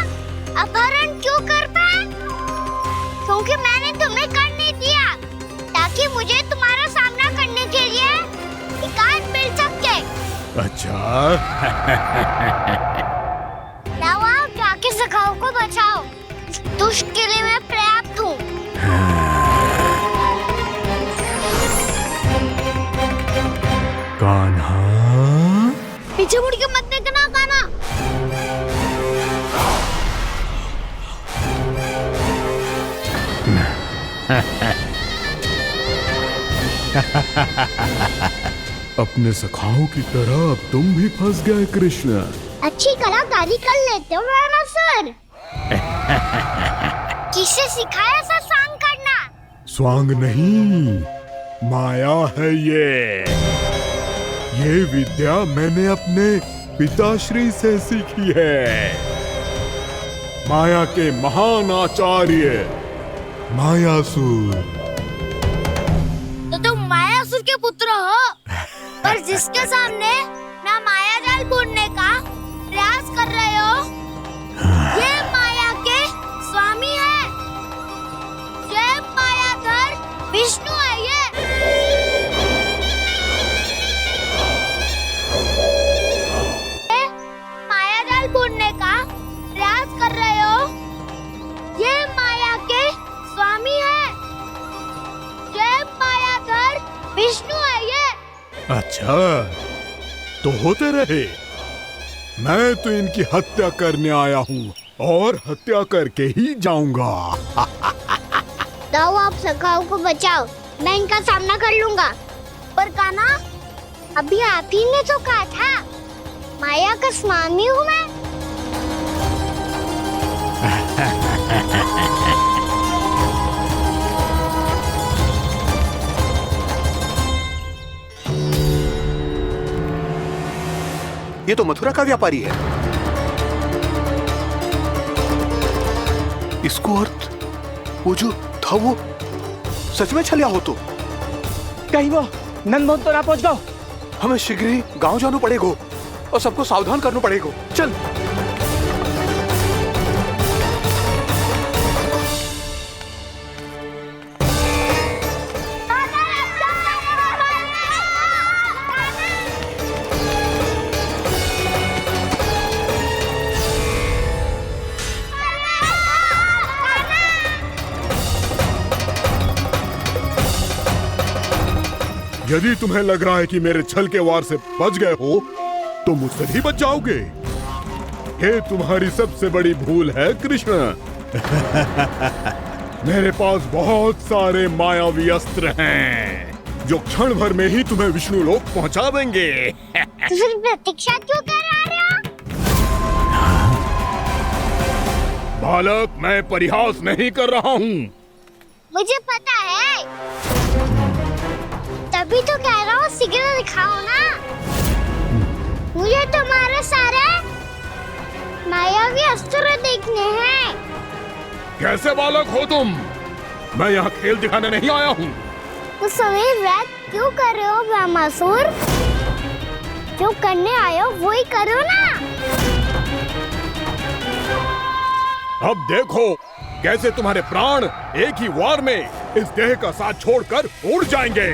Speaker 2: अपहरण क्यों कर पाए? क्योंकि मैंने तुम्हें कर नहीं दिया, ताकि मुझे तुम्हारा सामना करने के लिए हिकायत मिल सके।
Speaker 7: अच्छा।
Speaker 2: जाओ, जाके सखाओं को बचाओ। इस दुष्ट के लिए मैं पर्याप्त हूँ।
Speaker 7: कान्हा,
Speaker 2: पीछे मुड़ के मत देखना कान्हा।
Speaker 7: अपने सखाओं की तरह अब तुम भी फंस गए कृष्ण।
Speaker 2: अच्छी कलाकारी कर लेते हो राणा सर। किससे सिखाया ऐसा स्वांग करना?
Speaker 7: स्वांग नहीं, माया है ये विद्या मैंने अपने पिताश्री से सीखी है। माया के महान आचार्य मायासुर।
Speaker 2: तो तुम मायासुर के पुत्र हो, पर जिसके सामने मैं माया जाल बुनने का प्रयास कर रहे हो, ये माया के स्वामी है, ये मायाधर विष्णु है। ये माया जाल बुनने का प्रयास कर रहे हो, ये माया के स्वामी है, ये मायाधर विष्णु है। ये
Speaker 7: अच्छा, तो होते रहे। मैं तो इनकी हत्या करने आया हूँ और हत्या करके ही जाऊंगा।
Speaker 2: दाऊ, आप सखाओ को बचाओ, मैं इनका सामना कर लूंगा। पर कान्हा, अभी आप ही ने तो कहा था माया का स्वामी हूँ मैं।
Speaker 10: ये तो मथुरा का व्यापारी है। इसको अर्थ वो जो था वो सच में छलिया हो तो
Speaker 11: कहीं वो नंदमोहन तो ना पहुंच गओ।
Speaker 10: हमें शीघ्र ही गांव जाना पड़ेगा और सबको सावधान करना पड़ेगा। चल।
Speaker 7: यदि तुम्हें लग रहा है कि मेरे छल के वार से बच गए हो, तो मुझसे भी बच जाओगे। ये तुम्हारी सबसे बड़ी भूल है कृष्ण। मेरे पास बहुत सारे मायावी अस्त्र हैं, जो क्षण भर में ही तुम्हें विष्णु लोक पहुंचा देंगे।
Speaker 2: तो फिर प्रतीक्षा क्यों कर रहे हो?
Speaker 7: बालक, मैं परिहास नहीं कर रहा हूँ।
Speaker 2: मुझे पता है, तभी तो कह रहा हूँ शीघ्र दिखाओ ना। मुझे तुम्हारे सारे मायावी अस्त्र देखने हैं।
Speaker 7: कैसे बालक हो तुम? मैं यहाँ खेल दिखाने नहीं आया हूँ।
Speaker 2: तो समय व्यर्थ क्यों कर रहे हो ब्रह्मासुर? जो करने आए हो वही करो ना।
Speaker 7: अब देखो कैसे तुम्हारे प्राण एक ही वार में इस देह का साथ छोड़कर उड़ जाएंगे।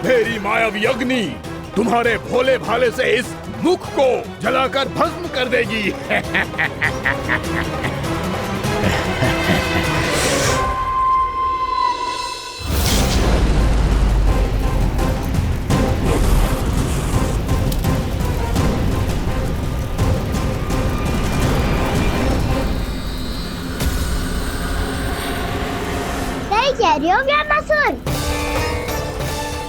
Speaker 7: मेरी मायावी अग्नि तुम्हारे भोले भाले से इस मुख को जलाकर भस्म कर देगी।
Speaker 2: कह रही हो ब्रह्मासुर?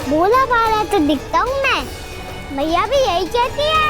Speaker 2: भोला भाला तो दिखता हूँ मैं, मैया भी यही कहती है।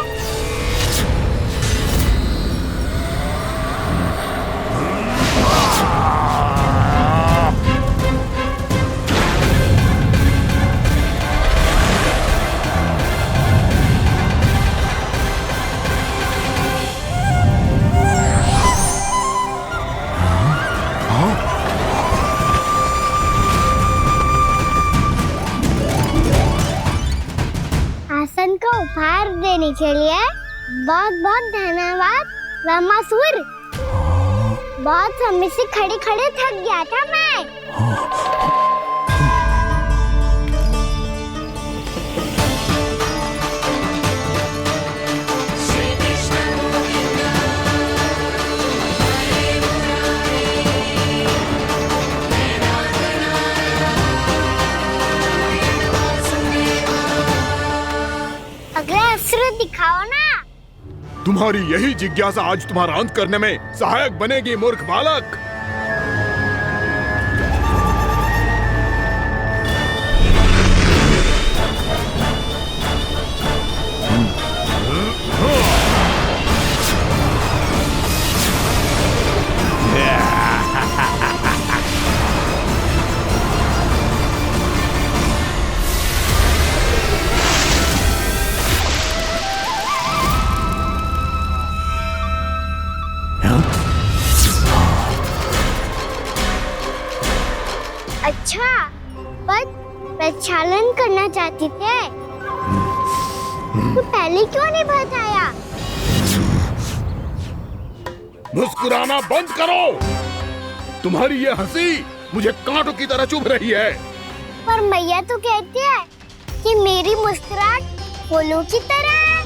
Speaker 2: आसन को उपहार देने के लिए बहुत बहुत धन्यवाद ब्रह्मासुर। बहुत समय से खड़े खड़े थक गया था मैं। अगला अस्त्र दिखाओ ना।
Speaker 7: तुम्हारी यही जिज्ञासा आज तुम्हारा अंत करने में सहायक बनेगी मूर्ख बालक।
Speaker 2: अच्छा, पर प्रक्षालन करना चाहते थे तो पहले क्यों नहीं बताया?
Speaker 7: मुस्कुराना बंद करो। तुम्हारी ये हंसी मुझे कांटों की तरह चुभ रही है।
Speaker 2: पर मैया तो कहती है कि मेरी मुस्कुराहट फूलों की तरह है।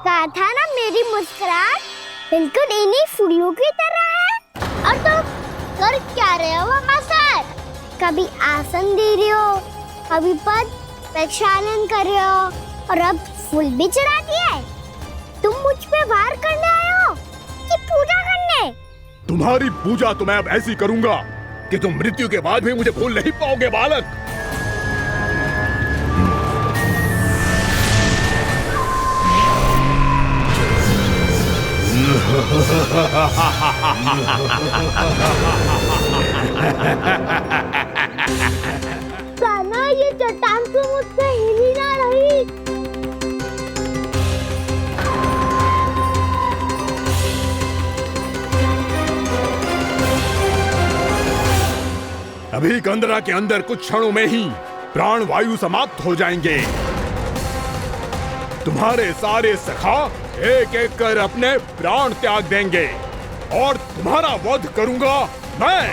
Speaker 2: कहा था ना मेरी मुस्कुराहट बिल्कुल इन्हीं फूलों की तरह है। और तुम कर क्या रहे हो वहाँ सर? कभी आसन दे रहे हो, कभी पद प्रक्षालन कर रहे हो और अब फूल भी चढ़ा दिए। तुम मुझ पे वार करने आए हो कि पूजा करने?
Speaker 7: तुम्हारी पूजा तो मैं अब ऐसी करूंगा कि तुम मृत्यु के बाद भी मुझे भूल नहीं पाओगे बालक।
Speaker 2: कान्हा, ये चट्टान तो मुझसे हिल ही ना रही।
Speaker 7: अभी कंदरा के अंदर कुछ क्षणों में ही प्राण वायु समाप्त हो जाएंगे। तुम्हारे सारे सखा एक एक कर अपने प्राण त्याग देंगे और तुम्हारा वध करूंगा मैं।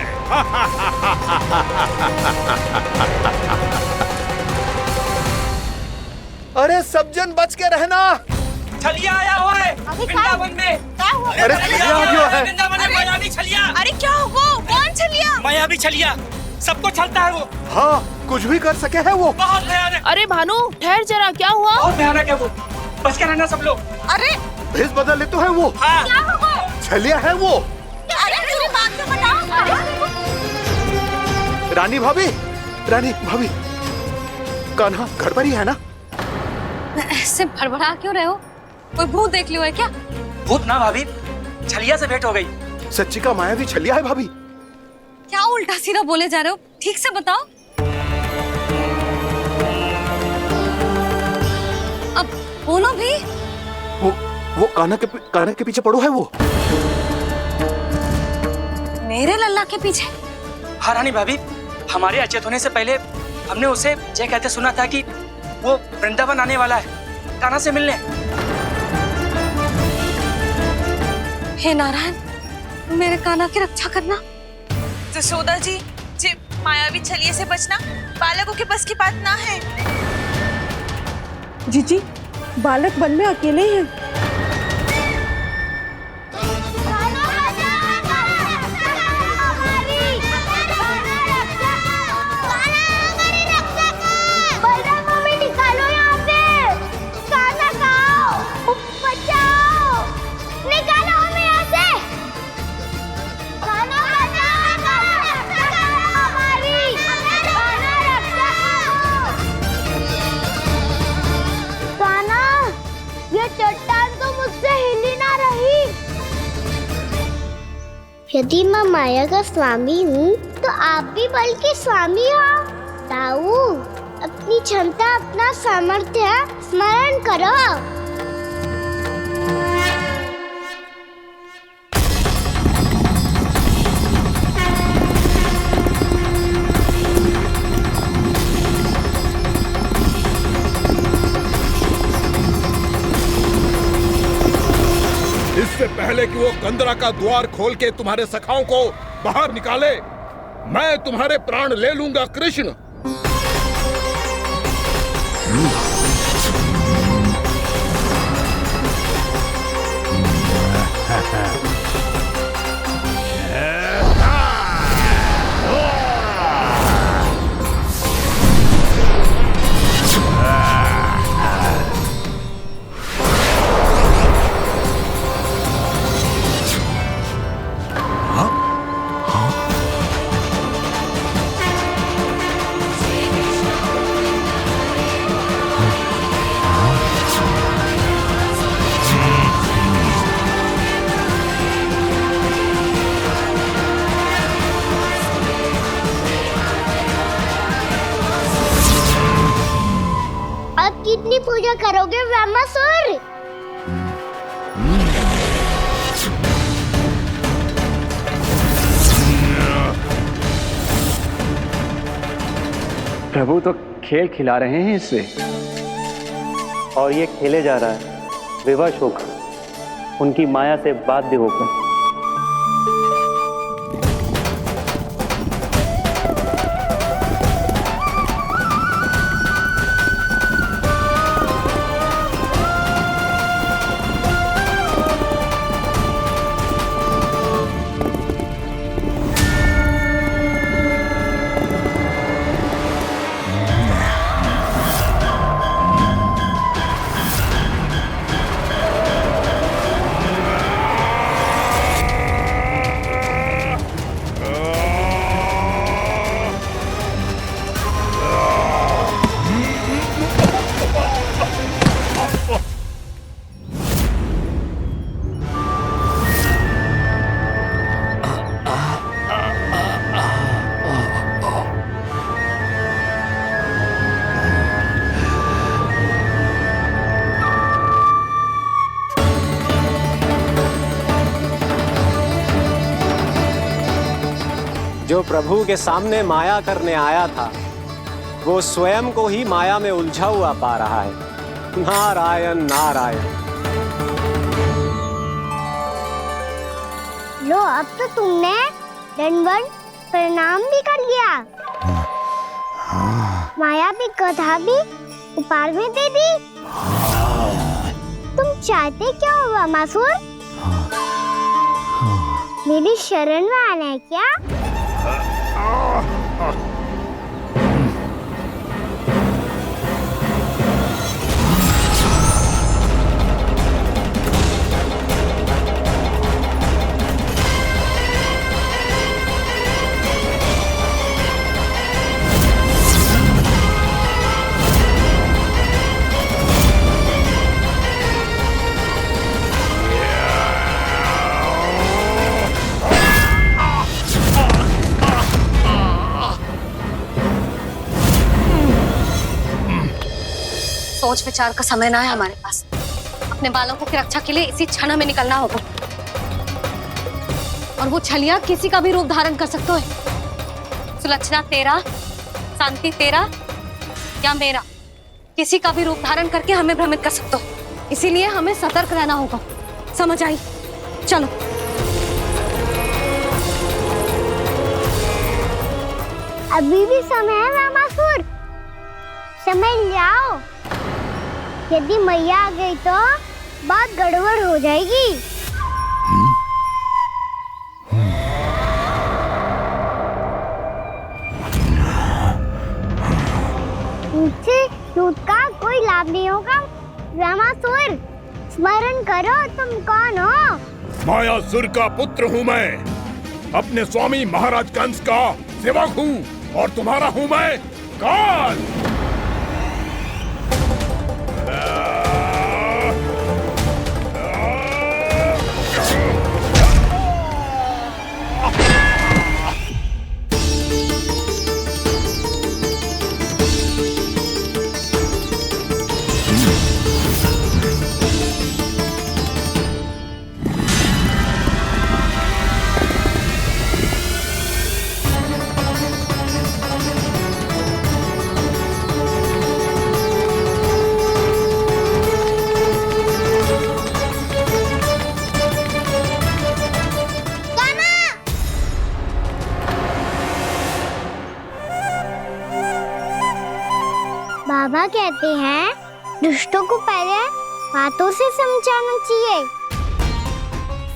Speaker 14: अरे सब जन बच के रहना।
Speaker 11: छलिया आया हुआ है वृंदावन में।
Speaker 14: अरे छलिया आ गया है।
Speaker 11: वृंदावन में मायावी छलिया।
Speaker 3: अरे क्या होगा? कौन छलिया?
Speaker 11: मायावी छलिया, सबको छलता है वो।
Speaker 14: हाँ, कुछ भी कर सके है वो।
Speaker 11: बहुत भयानक।
Speaker 3: अरे भानु ठहर जरा, क्या हुआ?
Speaker 11: बहुत भयानक है वो, बच के रहना सब लोग।
Speaker 3: अरे
Speaker 14: भेष बदल ले तो है वो।
Speaker 11: हाँ।
Speaker 3: क्या होगा?
Speaker 14: छलिया है वो।
Speaker 3: अरे मुझे बात तो बताओ।
Speaker 14: रानी भाभी, रानी भाभी, कान्हा घर पर ही है ना?
Speaker 8: ऐसे भड़बड़ा क्यों रहे हो? कोई भूत देख लियो है क्या?
Speaker 11: भूत ना भाभी, छलिया से भेंट हो गई।
Speaker 14: सच्ची का मायावी छलिया है भाभी।
Speaker 8: क्या उल्टा सीधा बोले जा रहे हो? ठीक से बताओ। अब बोलो भी।
Speaker 14: वो कान्हा के पीछे पड़ो है वो।
Speaker 8: मेरे लल्ला के पीछे?
Speaker 11: हाँ रानी भाभी, हमारे अचेत होने से पहले हमने उसे ये कहते सुना था कि वो वृंदावन आने वाला है कान्हा से मिलने।
Speaker 8: हे नारायण, मेरे कान्हा की रक्षा करना।
Speaker 3: जसोदा जी, मायावी छलिए से बचना बालकों के बस की बात ना है।
Speaker 12: जीजी, बालक वन में अकेले ही हैं।
Speaker 2: चट्टान तो मुझसे हिल ही ना रही। यदि मैं माया का स्वामी हूँ तो आप भी बल के स्वामी हो। ताऊ, अपनी क्षमता, अपना सामर्थ्य स्मरण करो।
Speaker 7: इससे पहले कि वो कंदरा का द्वार खोल के तुम्हारे सखाओं को बाहर निकाले, मैं तुम्हारे प्राण ले लूंगा कृष्ण।
Speaker 2: पूजा करोगे ब्रह्मासुर?
Speaker 15: प्रभु तो खेल खिला रहे हैं इससे, और ये खेले जा रहा है विवश होकर, उनकी माया से बाध्य होकर।
Speaker 13: जो प्रभु के सामने माया करने आया था, वो स्वयं को ही माया में उलझा हुआ पा रहा है। नारायण नारायण।
Speaker 2: लो, अब तो तुमने दंडवत प्रणाम भी कर लिया, माया की कथा भी उपहार में दे दी। तुम चाहते क्या हो ब्रह्मासुर? मेरी शरण में आना है क्या?
Speaker 8: सोच विचार का समय ना है हमारे पास। अपने बालकों की रक्षा के लिए इसी क्षण हमें निकलना होगा। और वो छलिया किसी का भी रूप धारण कर सकते है। सुलक्षणा तेरा, शांति तेरा या मेरा, किसी का भी रूप धारण करके हमें भ्रमित कर सकते हो। इसीलिए हमें सतर्क रहना होगा। समझ आई? चलो।
Speaker 2: अभी भी समय है ब्रह्मासुर, समझ जाओ। यदि मैया आ गई तो बात गड़बड़ हो जाएगी। मुझसे झूठ का कोई लाभ नहीं होगा। ब्रह्मासुर, स्मरण करो तुम कौन हो।
Speaker 7: मायासुर का पुत्र हूँ मैं, अपने स्वामी महाराज कंस का सेवक हूँ, और तुम्हारा हूँ मैं काल। बाबा कहते हैं दुष्टों को पहले बातों से समझाना चाहिए,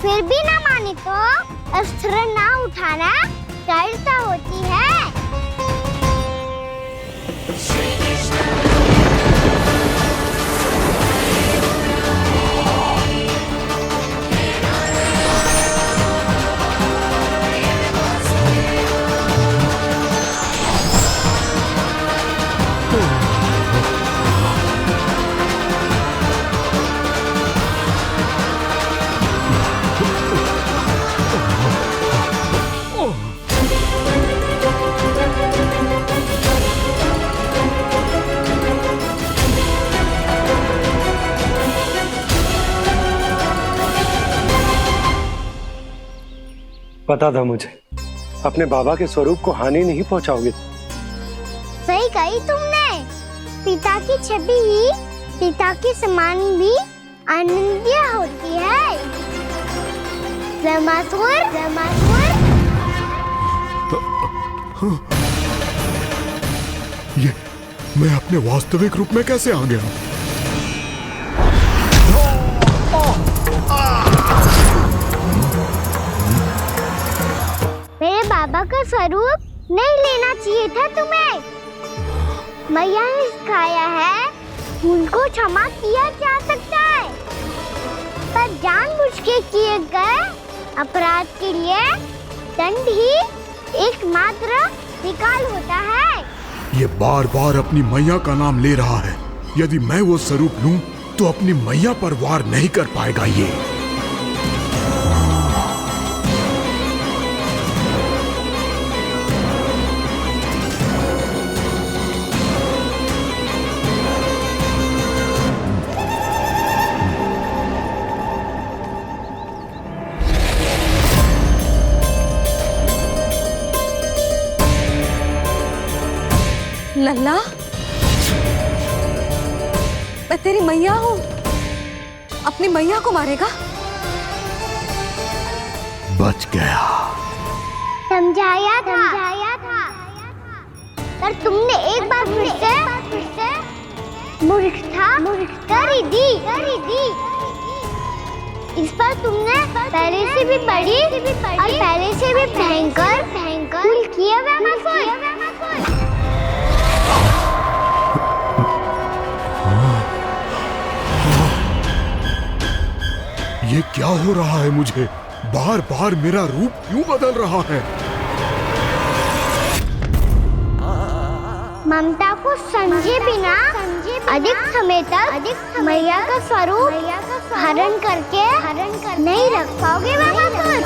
Speaker 7: फिर भी ना माने तो अस्त्र ना उठाना दृढ़ता होती है।
Speaker 6: पता था मुझे अपने बाबा के स्वरूप को हानि नहीं पहुंचाओगे।
Speaker 2: सही कही तुमने। पिता की छवि ही पिता के समान भी आनंदीय होती है। ब्रह्मासुर, ब्रह्मासुर।
Speaker 7: ये मैं अपने वास्तविक रूप में कैसे आ गया?
Speaker 2: मेरे बाबा का स्वरूप नहीं लेना चाहिए था तुम्हें। मैया ने सिखाया है उनको क्षमा किया जा सकता है, पर जानबूझ के किए गए अपराध के लिए दंड ही एकमात्र निकाल होता है।
Speaker 7: ये बार बार अपनी मैया का नाम ले रहा है। यदि मैं वो स्वरूप लूं तो अपनी मैया पर वार नहीं कर पाएगा ये।
Speaker 8: लल्ला, मैं तेरी मैया हूँ, अपनी मैया को मारेगा?
Speaker 7: बच गया।
Speaker 2: समझाया था, पर तुमने एक बार फिर से मूर्खता कर ही दी। इस पर तुमने पहले से भी बड़ी और पहले से भी भयंकर भूल किया ब्रह्मासुर।
Speaker 7: ये क्या हो रहा है मुझे? बार बार मेरा रूप क्यों बदल रहा है?
Speaker 2: ममता को समझे बिना अधिक समय तक मैया का स्वरूप हरण करके नहीं रख पाओगे ब्रह्मासुर।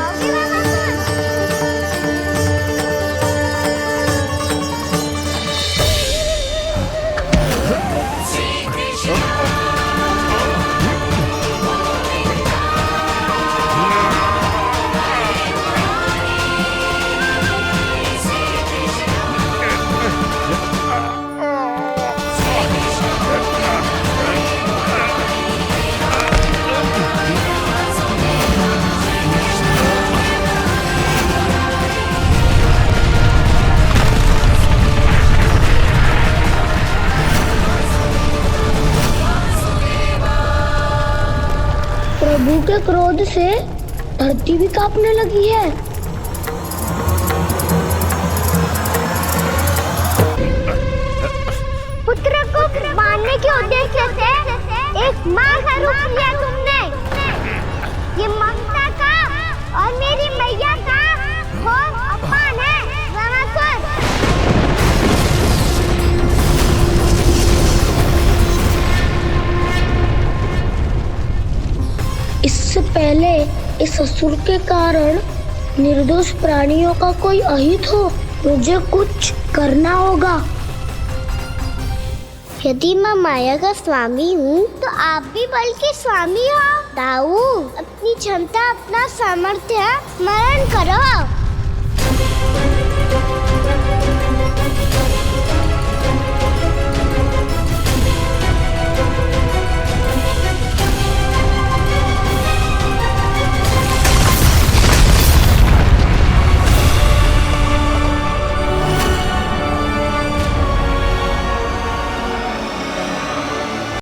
Speaker 2: प्रभु के क्रोध से धरती भी कांपने लगी है। पुत्र को मारने के उद्देश्य से एक मां का रूप लिया तुमने। ये ममता का और मेरी मैया का घोर अपमान है ब्रह्मासुर। इससे पहले इस असुर के कारण निर्दोष प्राणियों का कोई अहित हो, मुझे कुछ करना होगा। यदि मैं माया का स्वामी हूँ तो आप भी बल के स्वामी हो। दाऊ, अपनी क्षमता, अपना सामर्थ्य स्मरण करो।